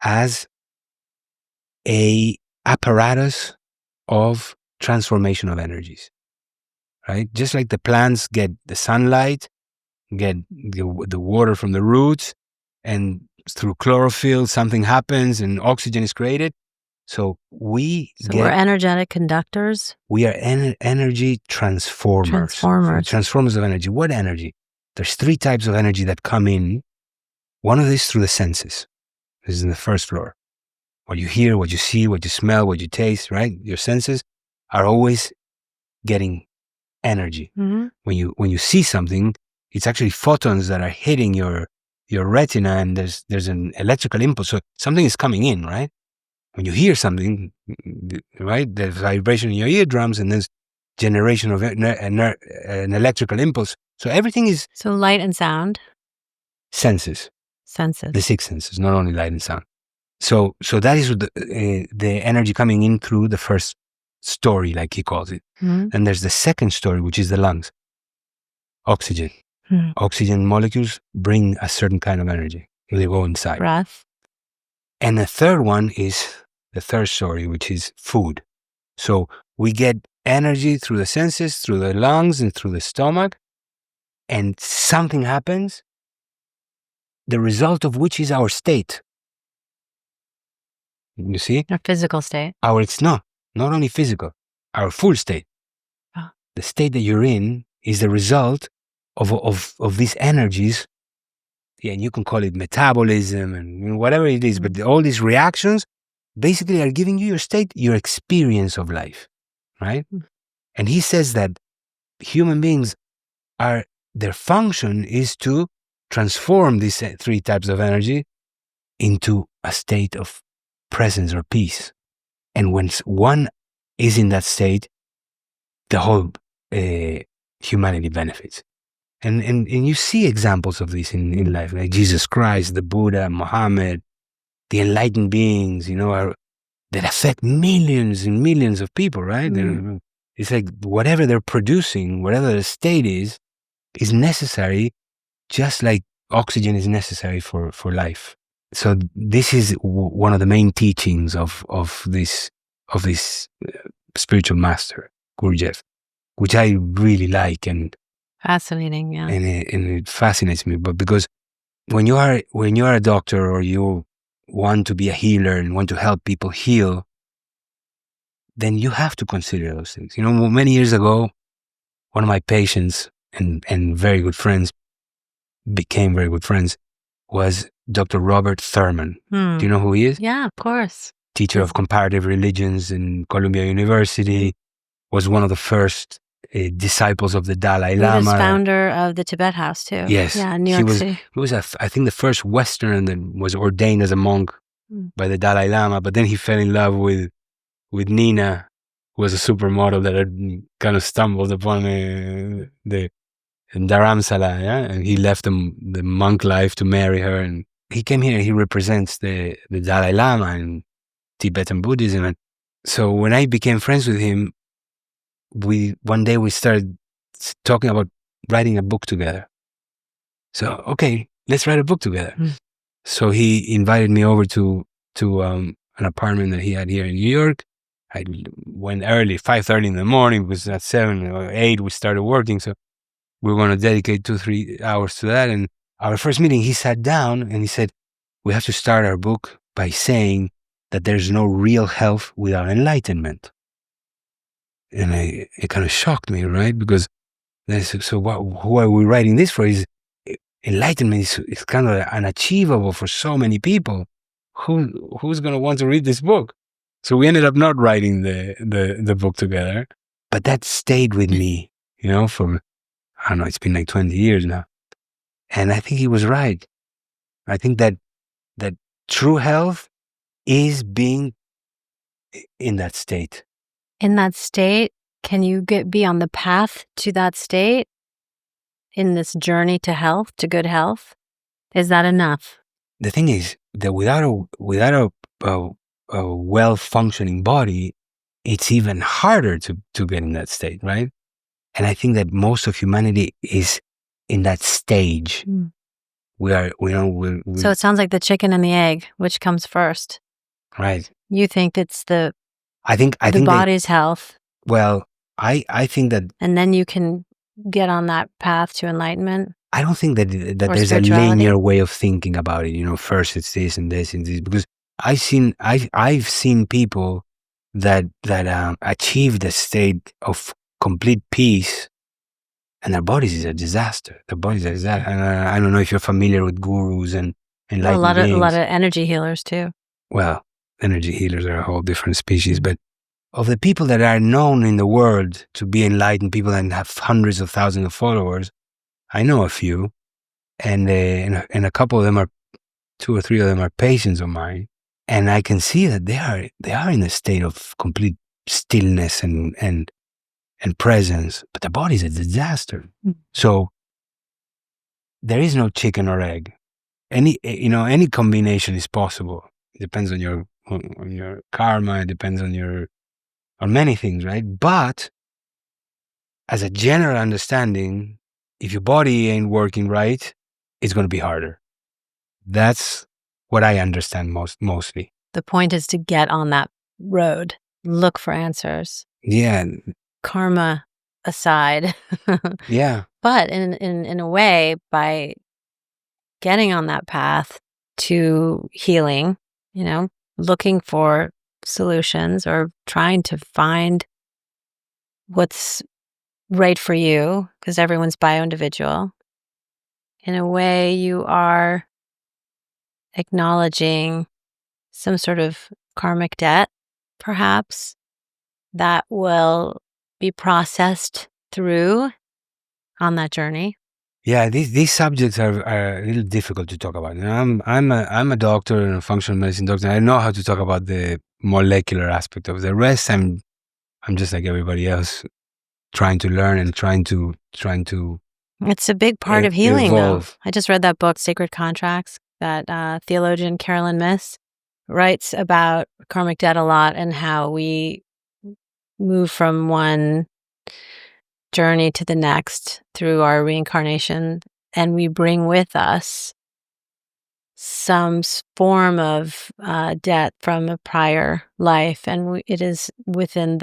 as a apparatus of transformation of energies, right? Just like the plants get the sunlight, get the water from the roots, and through chlorophyll something happens and oxygen is created. So we're energetic conductors. We are energy transformers. Transformers of energy. What energy? There's 3 types of energy that come in. One of these through the senses. This is in the first floor. What you hear, what you see, what you smell, what you taste, right? Your senses are always getting energy. Mm-hmm. When you see something, it's actually photons that are hitting your retina, and there's an electrical impulse. So something is coming in, right? When you hear something, right, there's vibration in your eardrums, and there's generation of an electrical impulse. So everything is... So light and sound? Senses. The 6 senses, not only light and sound. So that is the energy coming in through the first story, like he calls it. Mm-hmm. And there's the second story, which is the lungs. Oxygen. Mm-hmm. Oxygen molecules bring a certain kind of energy. They go inside. Breath. And the third one is the third story, which is food. So we get energy through the senses, through the lungs, and through the stomach, and something happens, the result of which is our state. You see? Our physical state. Not only physical, our full state. Oh. The state that you're in is the result of these energies. Yeah, and you can call it metabolism and whatever it is, but all these reactions basically are giving you your state, your experience of life, right? Mm. And he says that human beings their function is to transform these 3 types of energy into a state of presence or peace. And when one is in that state, the whole humanity benefits. And you see examples of this in life, like Jesus Christ, the Buddha, Muhammad, the enlightened beings, that affect millions and millions of people, right? It's like whatever they're producing, whatever the state is necessary, just like oxygen is necessary for life. So this is one of the main teachings of this spiritual master, Gurdjieff, which I really like, and fascinating, yeah. And it fascinates me, but because when you are a doctor, or you want to be a healer and want to help people heal, then you have to consider those things. Many years ago, one of my patients and very good friends became very good friends was Dr. Robert Thurman. Do you know who he is? Yeah, of course. Teacher of comparative religions in Columbia University, was one of the first disciples of the Dalai Lama. He was founder of the Tibet House too. Yes. Yeah, New York City. He was, I think, the first Western that was ordained as a monk by the Dalai Lama, but then he fell in love with Nina, who was a supermodel that had kind of stumbled upon the Dharamsala, yeah? And he left the monk life to marry her, and he came here and he represents the Dalai Lama in Tibetan Buddhism. And so when I became friends with him, one day we started talking about writing a book together. So, okay, let's write a book together. So he invited me over to an apartment that he had here in New York. I went early, 5:30 in the morning, because at 7 or 8 we started working. So we were going to dedicate 2-3 hours to that. And our first meeting, he sat down and he said, we have to start our book by saying that there's no real health without enlightenment. And it kind of shocked me, right? Because then I said, so who are we writing this for? Enlightenment is kind of unachievable for so many people. Who's going to want to read this book? So we ended up not writing the book together, but that stayed with me, for, I don't know, it's been like 20 years now. And I think he was right. I think that true health is being in that state. In that state, can you be on the path to that state in this journey to health, to good health? Is that enough? The thing is that without a well-functioning body, it's even harder to get in that state, right? And I think that most of humanity is in that stage. So it sounds like the chicken and the egg, which comes first? Right. You think it's the body's health. Well, I think that, and then you can get on that path to enlightenment. I don't think that there's a linear way of thinking about it. First it's this and this and this, because I've seen people that achieve the state of complete peace, and their bodies is a disaster. And I don't know if you're familiar with gurus and enlightened beings. A lot of energy healers too. Well, energy healers are a whole different species, but of the people that are known in the world to be enlightened people and have hundreds of thousands of followers, I know a few, and a couple of them are, 2 or 3 of them are patients of mine, and I can see that they are in a state of complete stillness and presence, but the body is a disaster. So there is no chicken or egg. Any combination is possible. It depends on your karma. It depends on many things, right? But as a general understanding, if your body ain't working right, it's going to be harder. That's what I understand mostly. The point is to get on that road, look for answers. Yeah. Karma aside. Yeah. But in a way, by getting on that path to healing, looking for solutions or trying to find what's right for you, because everyone's bio-individual. In a way, you are acknowledging some sort of karmic debt, perhaps, that will be processed through on that journey. Yeah, these subjects are a little difficult to talk about. I'm a doctor and a functional medicine doctor. I know how to talk about the molecular aspect of the rest. I'm just like everybody else, trying to learn and trying to It's a big part of healing, evolve. though. I just read that book, Sacred Contracts, that theologian Carolyn Myss writes about karmic debt a lot and how we move from one journey to the next through our reincarnation, and we bring with us some form of debt from a prior life, and it is within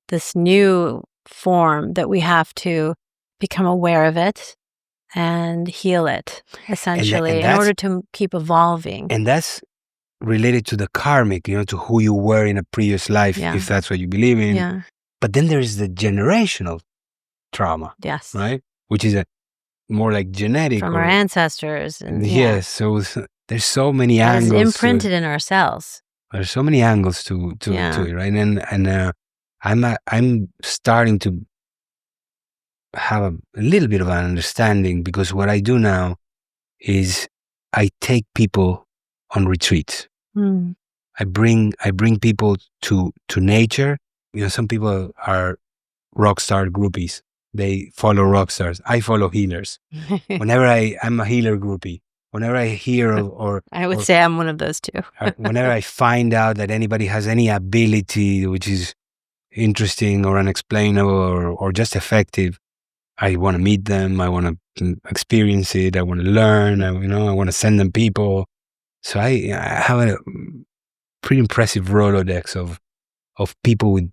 this new form that we have to become aware of it and heal it, essentially, in order to keep evolving. And that's related to the karmic, to who you were in a previous life, if that's what you believe in. Yeah. But then there is the generational trauma, yes, right? Which is more like genetic. From our ancestors. And, yes, so there's so many angles. It's imprinted in our cells. There's so many angles to it, right? And I'm starting to have a little bit of an understanding, because what I do now is I take people on retreats. I bring people to nature. Some people are rock star groupies. They follow rock stars. I follow healers. Whenever I'm a healer groupie. Whenever I hear or I would say I'm one of those too. Whenever I find out that anybody has any ability which is interesting or unexplainable or just effective, I want to meet them. I want to experience it. I want to learn. I want to send them people. So I have a pretty impressive Rolodex of people with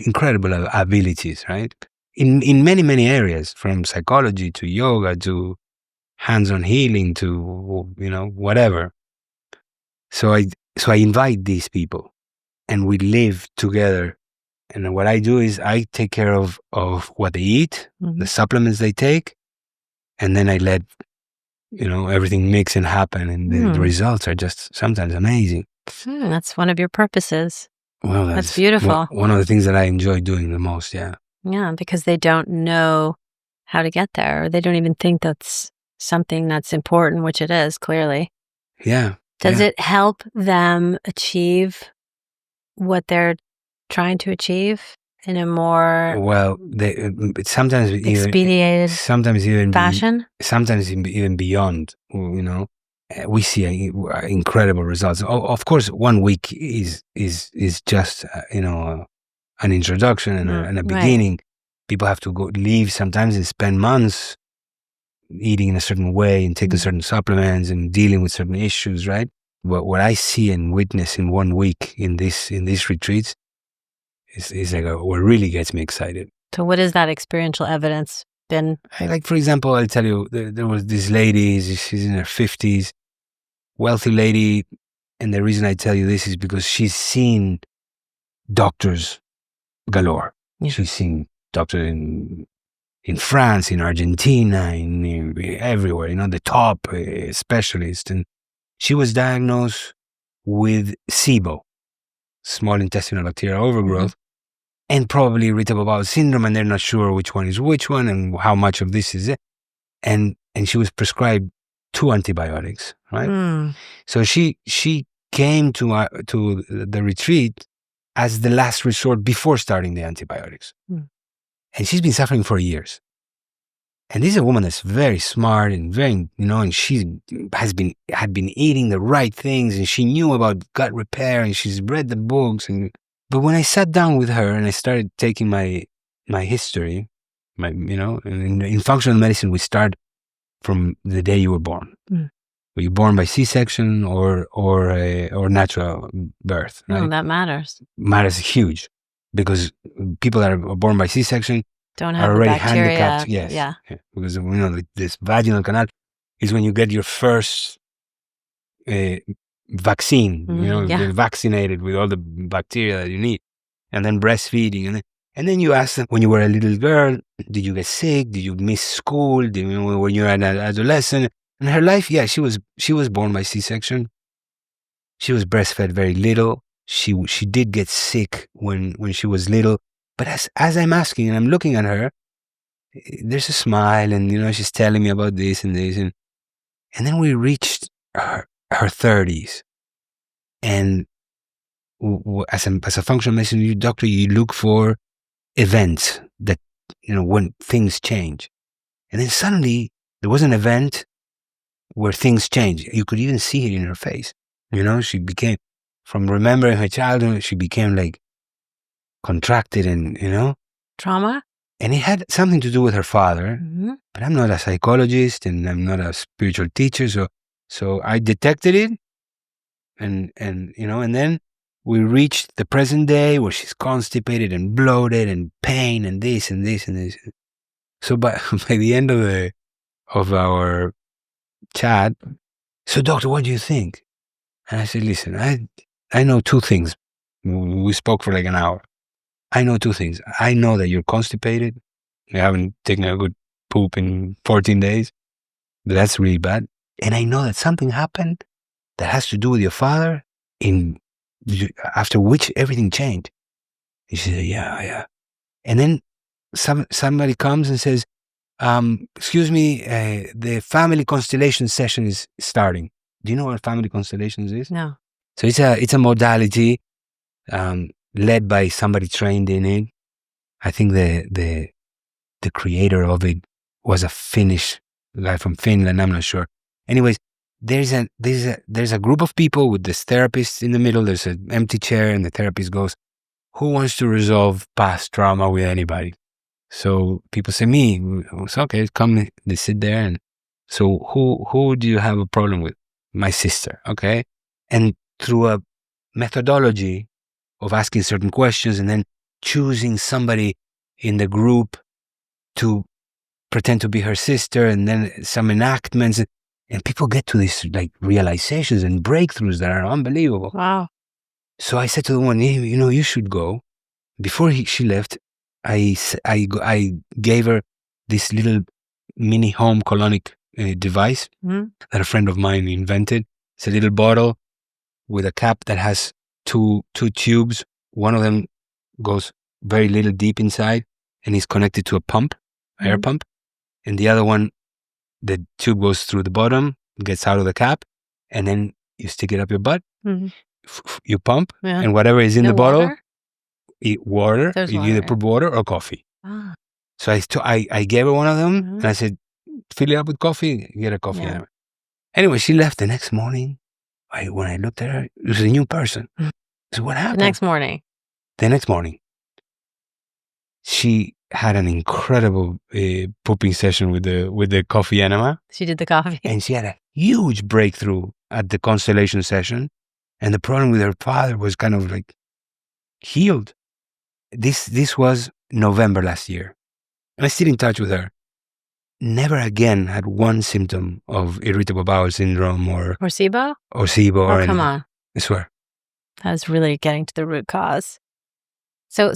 incredible abilities, right? In many, many areas, from psychology to yoga to hands-on healing to, whatever. So I invite these people and we live together. And what I do is I take care of what they eat, the supplements they take, and then I let, everything mix and happen. And the results are just sometimes amazing. That's one of your purposes. Well, that's beautiful. One of the things that I enjoy doing the most, yeah. Yeah, because they don't know how to get there. Or they don't even think that's something that's important, which it is, clearly. Yeah. Does it help them achieve what they're trying to achieve in a more sometimes expedited fashion? Sometimes even beyond, we see incredible results. Of course, 1 week is just an introduction and a beginning. Right. People have to leave sometimes and spend months eating in a certain way and taking certain supplements and dealing with certain issues, right? But what I see and witness in 1 week in these retreats is like what really gets me excited. So what is that experiential evidence been? Like, for example, I'll tell you, there was this lady, she's in her 50s, wealthy lady. And the reason I tell you this is because she's seen doctors galore. Yeah. She's seen doctors in France, in Argentina, in everywhere, the top specialists. And she was diagnosed with SIBO, small intestinal bacterial overgrowth, and probably irritable bowel syndrome, and they're not sure which one is which one and how much of this is it. And she was prescribed 2 antibiotics, right? So she came to the retreat as the last resort before starting the antibiotics. And she's been suffering for years. And this is a woman that's very smart and very, and she had been eating the right things, and she knew about gut repair, and she's read the books. But when I sat down with her and I started taking my history, in functional medicine, we start from the day you were born. Were you born by C-section or natural birth? Right? That matters. Matters huge, because people that are born by C-section don't have are already bacteria. Handicapped. Yes. Yeah. Because this vaginal canal is when you get your first vaccine. You get vaccinated with all the bacteria that you need, and then breastfeeding, and then you ask them, when you were a little girl, did you get sick? Did you miss school? When you were an adolescent? And her life, she was born by C-section. She was breastfed very little. She did get sick when she was little. But as I'm asking and I'm looking at her, there's a smile, and she's telling me about this and this, and then we reached her 30s, and as a functional medicine doctor, you look for events that when things change. And then suddenly there was an event where things changed. You could even see it in her face. She became, from remembering her childhood, she became like contracted and, Trauma? And it had something to do with her father. Mm-hmm. But I'm not a psychologist and I'm not a spiritual teacher. So I detected it. And then we reached the present day where she's constipated and bloated and pain and this and this and this. So by the end of our chat, so doctor, what do you think? And I said, listen, I know two things. We spoke for like an hour. I know two things. I know that you're constipated. You haven't taken a good poop in 14 days. That's really bad. And I know that something happened that has to do with your father after which everything changed. He said, yeah. And then somebody comes and says, excuse me, the family constellation session is starting. Do you know what family constellations is? No. So it's a modality led by somebody trained in it. I think the creator of it was a Finnish guy from Finland. I'm not sure. Anyways, there's a group of people with this therapist in the middle. There's an empty chair, and the therapist goes, "Who wants to resolve past trauma with anybody?" So people say, "Me." It's okay. Come. They sit there, and so who do you have a problem with? My sister. Okay, and through a methodology of asking certain questions and then choosing somebody in the group to pretend to be her sister, and then some enactments, and people get to these like realizations and breakthroughs that are unbelievable. Wow. So I said to the one, you should go. Before she left, I gave her this little mini home colonic device that a friend of mine invented. It's a little bottle with a cap that has two tubes. One of them goes very little deep inside and is connected to a pump, air pump. And the other one, the tube goes through the bottom, gets out of the cap, and then you stick it up your butt. You pump, and whatever is in the bottle, water. You either put water or coffee. Ah. So I gave her one of them, and I said, fill it up with coffee, get a coffee. Yeah. Anyway, she left the next morning. When I looked at her, it was a new person. So what happened? The next morning, she had an incredible pooping session with the coffee enema. She did the coffee. And she had a huge breakthrough at the constellation session. And the problem with her father was kind of like healed. This was November last year. And I'm still in touch with her. Never again had one symptom of irritable bowel syndrome or SIBO? Or SIBO or anything. Come on. I swear. That is really getting to the root cause. So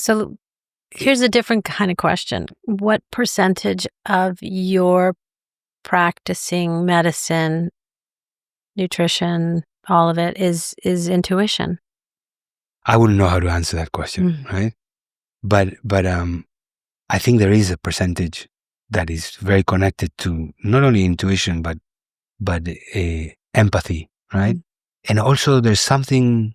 here's a different kind of question. What percentage of your practicing medicine, nutrition, all of it is intuition? I wouldn't know how to answer that question, right? But I think there is a percentage that is very connected to not only intuition but empathy, right? And also there's something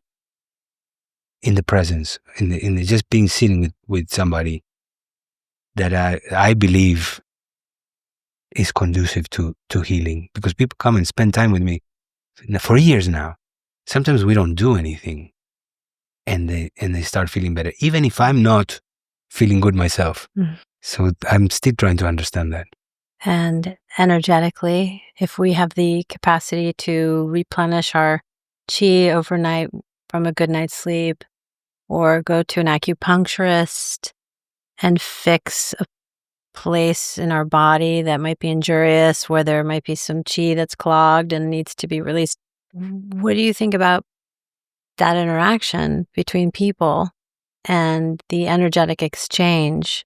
in the presence, in the just being sitting with somebody that I believe is conducive to healing, because people come and spend time with me for years now. Sometimes we don't do anything, and they start feeling better, even if I'm not feeling good myself. So I'm still trying to understand that. And energetically, if we have the capacity to replenish our qi overnight from a good night's sleep, or go to an acupuncturist and fix a place in our body that might be injurious, where there might be some qi that's clogged and needs to be released. What do you think about that interaction between people and the energetic exchange?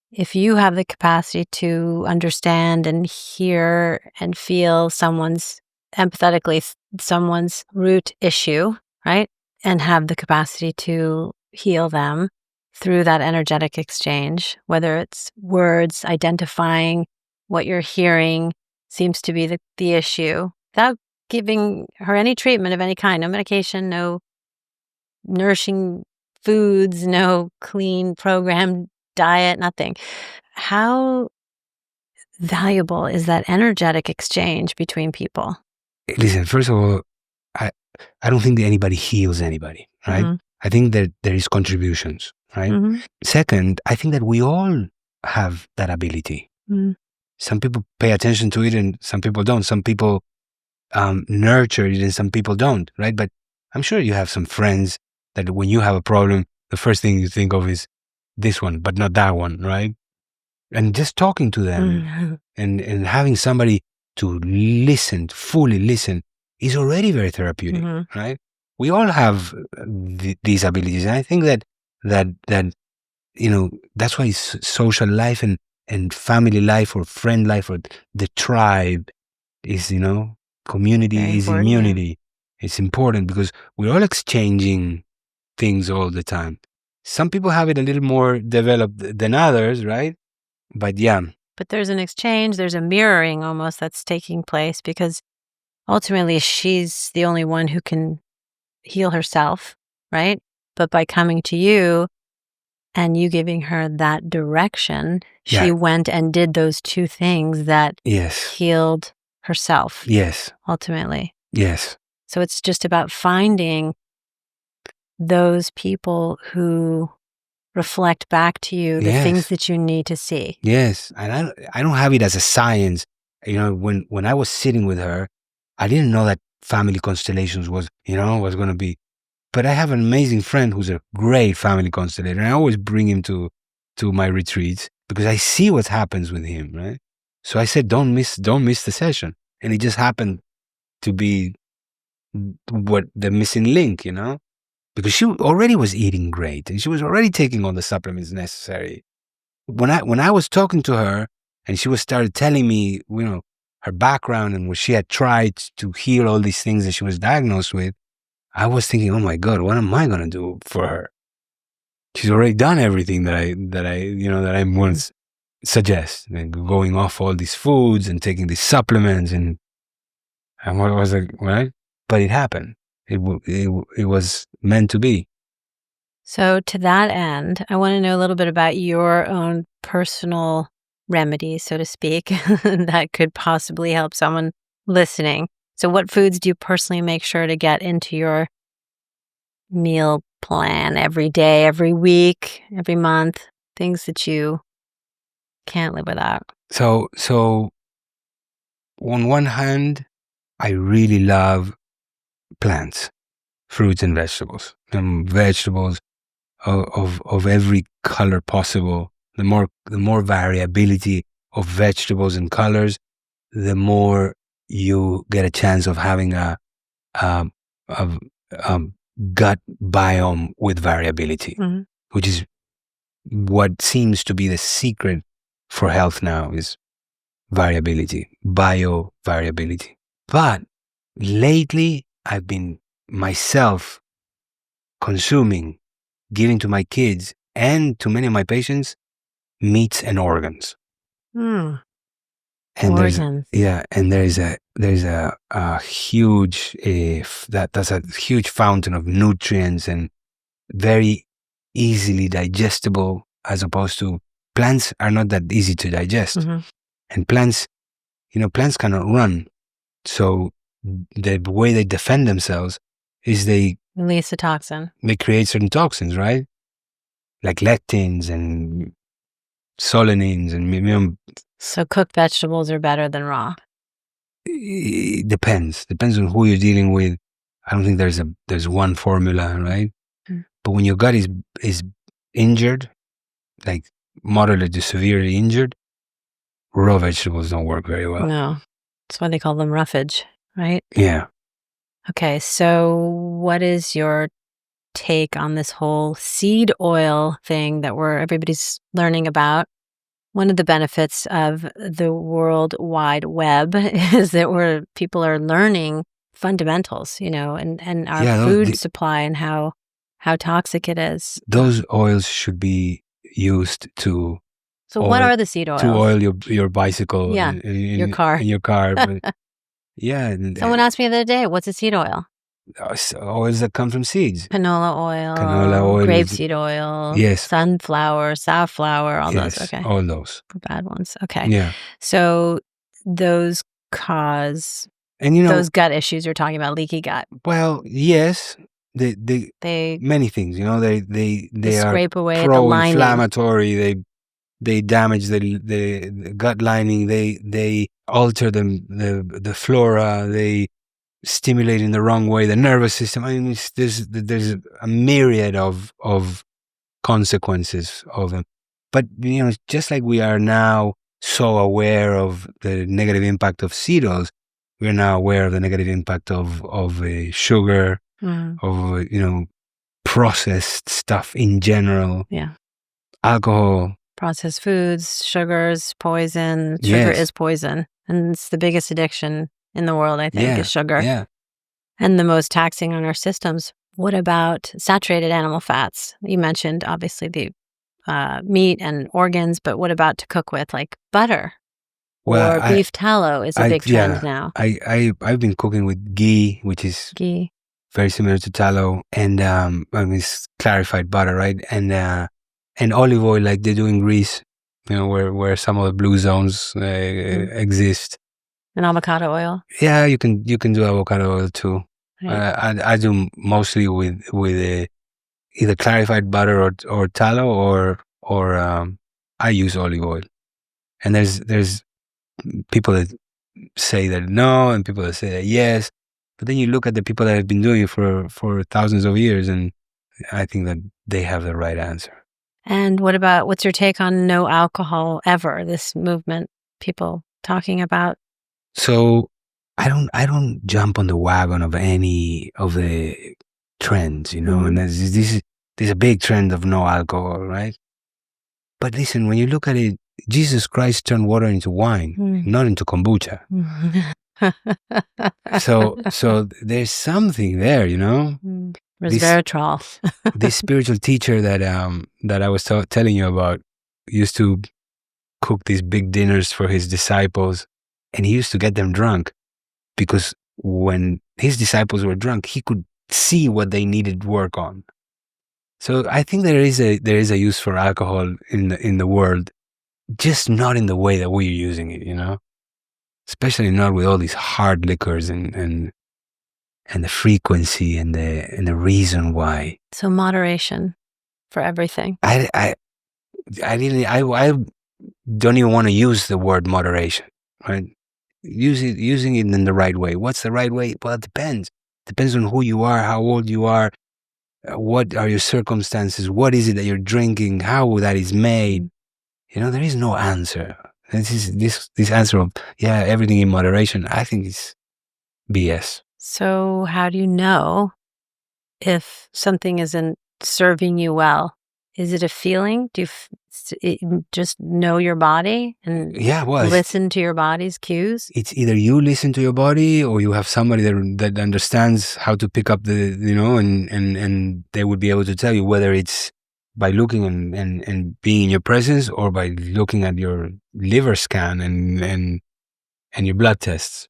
If you have the capacity to understand and hear and feel empathetically someone's root issue, right? And have the capacity to heal them through that energetic exchange, whether it's words, identifying what you're hearing seems to be the issue, without giving her any treatment of any kind, no medication, no nourishing foods, no clean programmed diet, nothing. How valuable is that energetic exchange between people? Listen, first of all, I don't think that anybody heals anybody, right? Mm-hmm. I think that there is contributions, right? Mm-hmm. Second, I think that we all have that ability. Mm-hmm. Some people pay attention to it and some people don't. Some people nurture it and some people don't, right? But I'm sure you have some friends that when you have a problem, the first thing you think of is this one, but not that one, right? And just talking to them Mm-hmm. and having somebody to listen, fully listen, is already very therapeutic, Mm-hmm. right? We all have these abilities, and I think that that's why social life and family life or friend life or the tribe is community Very is important, immunity. It's important because we're all exchanging things all the time. Some people have it a little more developed than others, right? But yeah. But there's an exchange, there's a mirroring almost that's taking place because ultimately she's the only one who can heal herself, right? But by coming to you and you giving her that direction, she went and did those two things that healed herself. Yes. Ultimately. Yes. So it's just about finding those people who reflect back to you the things that you need to see. Yes. And I don't have it as a science. When I was sitting with her, I didn't know that family constellations was going to be. But I have an amazing friend who's a great family constellator, and I always bring him to my retreats because I see what happens with him, right? So I said, don't miss the session. And it just happened to be what the missing link, because she already was eating great and she was already taking all the supplements necessary. When I was talking to her and she started telling me, her background and what she had tried to heal all these things that she was diagnosed with, I was thinking, oh my God, what am I going to do for her? She's already done everything that I once suggest, and going off all these foods and taking these supplements and what was like, right? But it happened. It was meant to be. So to that end, I want to know a little bit about your own personal remedies, so to speak, that could possibly help someone listening. So what foods do you personally make sure to get into your meal plan every day, every week, every month? Things that you can't live without. So on one hand, I really love plants, fruits and vegetables. Vegetables of every color possible. The more variability of vegetables and colors, the more you get a chance of having a gut biome with variability, Mm-hmm. which is what seems to be the secret for health now, is variability, bio variability. But lately, I've been myself consuming, giving to my kids and to many of my patients, meats and organs. Mm. And organs. there's a huge that's a huge fountain of nutrients and very easily digestible, as opposed to plants are not that easy to digest. Mm-hmm. And plants cannot run. So the way they defend themselves is they release a toxin. They create certain toxins, right? Like lectins and solanines and So cooked vegetables are better than raw? It depends on who you're dealing with. I don't think there's one formula, right? Mm. But when your gut is injured, like moderately to severely injured, raw vegetables don't work very well. No, that's why they call them roughage, right? Yeah. Okay, so what is your take on this whole seed oil thing that everybody's learning about? One of the benefits of the World Wide Web is that people are learning fundamentals, and our food supply and how toxic it is. Those oils should be used to. So what are the seed oils? To oil your bicycle, your car. In your car. But, yeah. Someone asked me the other day, what's a seed oil? oils that come from seeds. Canola oil, grapeseed oil, yes, sunflower, safflower, all those. Okay, all those. The bad ones. Okay. Yeah. So those cause And those gut issues you're talking about, leaky gut. Well, yes, they many things. They are scrape away pro-inflammatory. They damage the gut lining. They alter the flora. They stimulate in the wrong way the nervous system. I mean, there's a myriad of consequences of them. But just like we are now so aware of the negative impact of seed oils, we're now aware of the negative impact of sugar, of processed stuff in general. Yeah, alcohol, processed foods, sugars, poison. Sugar is poison, and it's the biggest addiction in the world, I think, is sugar. Yeah, and the most taxing on our systems. What about saturated animal fats? You mentioned obviously the meat and organs, but what about to cook with, like butter? Or beef tallow is a big trend now. I've been cooking with ghee, which is ghee, very similar to tallow, and it's clarified butter, right? And olive oil, like they do in Greece, where some of the blue zones exist. And avocado oil. Yeah, you can do avocado oil too. Right. I do mostly with either clarified butter or tallow, or I use olive oil. And there's people that say that no, and people that say that yes. But then you look at the people that have been doing it for thousands of years, and I think that they have the right answer. And what's your take on no alcohol ever? This movement, people talking about. So I don't jump on the wagon of any of the trends, and there's a big trend of no alcohol, right? But listen, when you look at it, Jesus Christ turned water into wine, not into kombucha. So there's something there, Resveratrol. This spiritual teacher that I was telling you about used to cook these big dinners for his disciples, and he used to get them drunk, because when his disciples were drunk, he could see what they needed work on. So I think there is a use for alcohol in the world, just not in the way that we're using it, especially not with all these hard liquors and the frequency and the reason why. So moderation for everything. I don't even want to use the word moderation, right? Using it in the right way. What's the right way? Well, it depends. Depends on who you are, how old you are, what are your circumstances, what is it that you're drinking, how that is made. There is no answer. This answer of everything in moderation, I think is BS. So how do you know if something isn't serving you well? Is it a feeling? Do you just know your body and listen to your body's cues? It's either you listen to your body, or you have somebody that understands how to pick up and they would be able to tell you whether it's by looking and being in your presence, or by looking at your liver scan and your blood tests,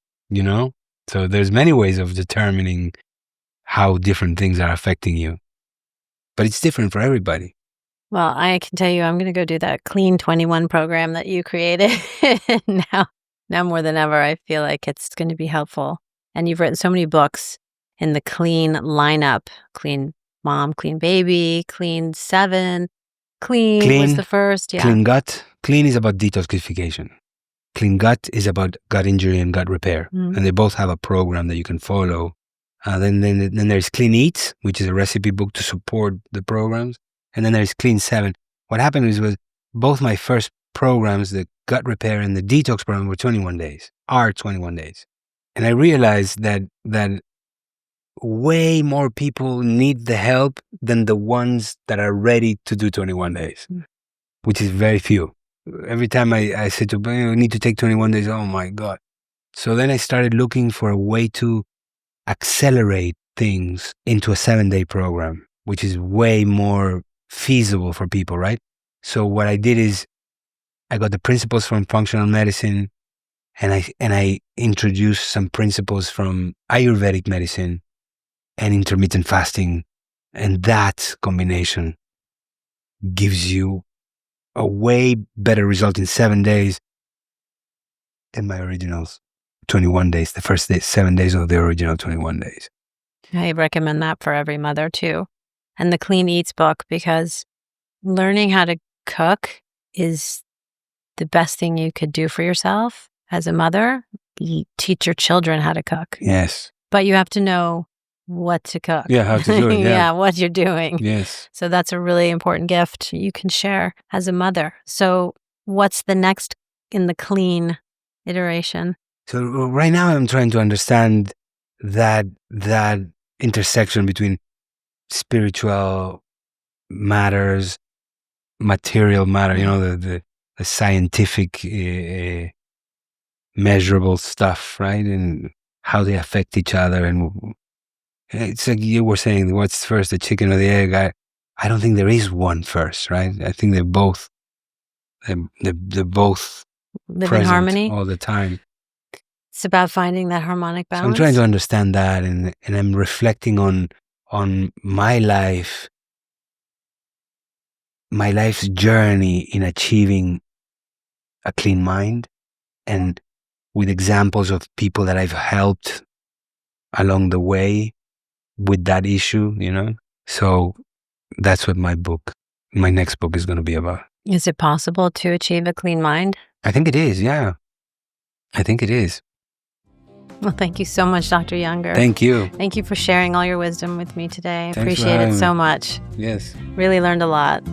So there's many ways of determining how different things are affecting you. But it's different for everybody. Well, I can tell you, I'm going to go do that Clean 21 program that you created. Now more than ever, I feel like it's going to be helpful. And you've written so many books in the clean lineup: Clean Mom, Clean Baby, Clean 7. Clean was the first. Yeah. Clean Gut. Clean is about detoxification. Clean Gut is about gut injury and gut repair. And they both have a program that you can follow. Then there's Clean Eat, which is a recipe book to support the programs. And then there's Clean 7. What happened was both my first programs, the gut repair and the detox program, were 21 days. And I realized that way more people need the help than the ones that are ready to do 21 days, which is very few. Every time I said to people, you need to take 21 days, oh my God. So then I started looking for a way to accelerate things into a 7-day program, which is way more feasible for people, right? So what I did is I got the principles from functional medicine, and I introduced some principles from Ayurvedic medicine, and intermittent fasting. And that combination gives you a way better result in 7 days than my original 21 days, the first 7 days of the original 21 days. I recommend that for every mother too. And the Clean Eats book, because learning how to cook is the best thing you could do for yourself as a mother. You teach your children how to cook. Yes. But you have to know what to cook. Yeah, how to do it. Yeah, what you're doing. Yes. So that's a really important gift you can share as a mother. So what's the next in the clean iteration? So right now I'm trying to understand that intersection between spiritual matters, material matter, the scientific measurable stuff, right? And how they affect each other. And it's like you were saying, what's first, the chicken or the egg? I don't think there is one first, right? I think they're both live present in harmony all the time. It's about finding that harmonic balance. So I'm trying to understand that, and I'm reflecting on my life, my life's journey in achieving a clean mind, and with examples of people that I've helped along the way with that issue, So that's what my next book is going to be about. Is it possible to achieve a clean mind? I think it is, yeah. I think it is. Well, thank you so much, Dr. Junger. Thank you. Thank you for sharing all your wisdom with me today. Thanks Appreciate it so much. Yes. Really learned a lot.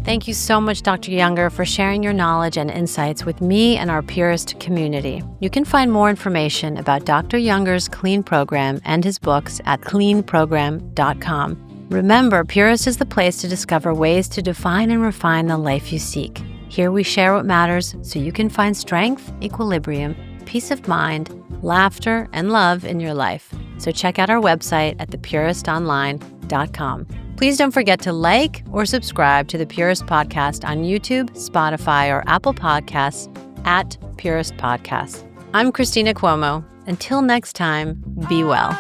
Thank you so much, Dr. Junger, for sharing your knowledge and insights with me and our Purist community. You can find more information about Dr. Junger's Clean Program and his books at cleanprogram.com. Remember, Purist is the place to discover ways to define and refine the life you seek. Here we share what matters so you can find strength, equilibrium, peace of mind, laughter, and love in your life. So check out our website at thepuristonline.com. Please don't forget to like or subscribe to the Purist Podcast on YouTube, Spotify, or Apple Podcasts at Purist Podcast. I'm Cristina Cuomo. Until next time, be well.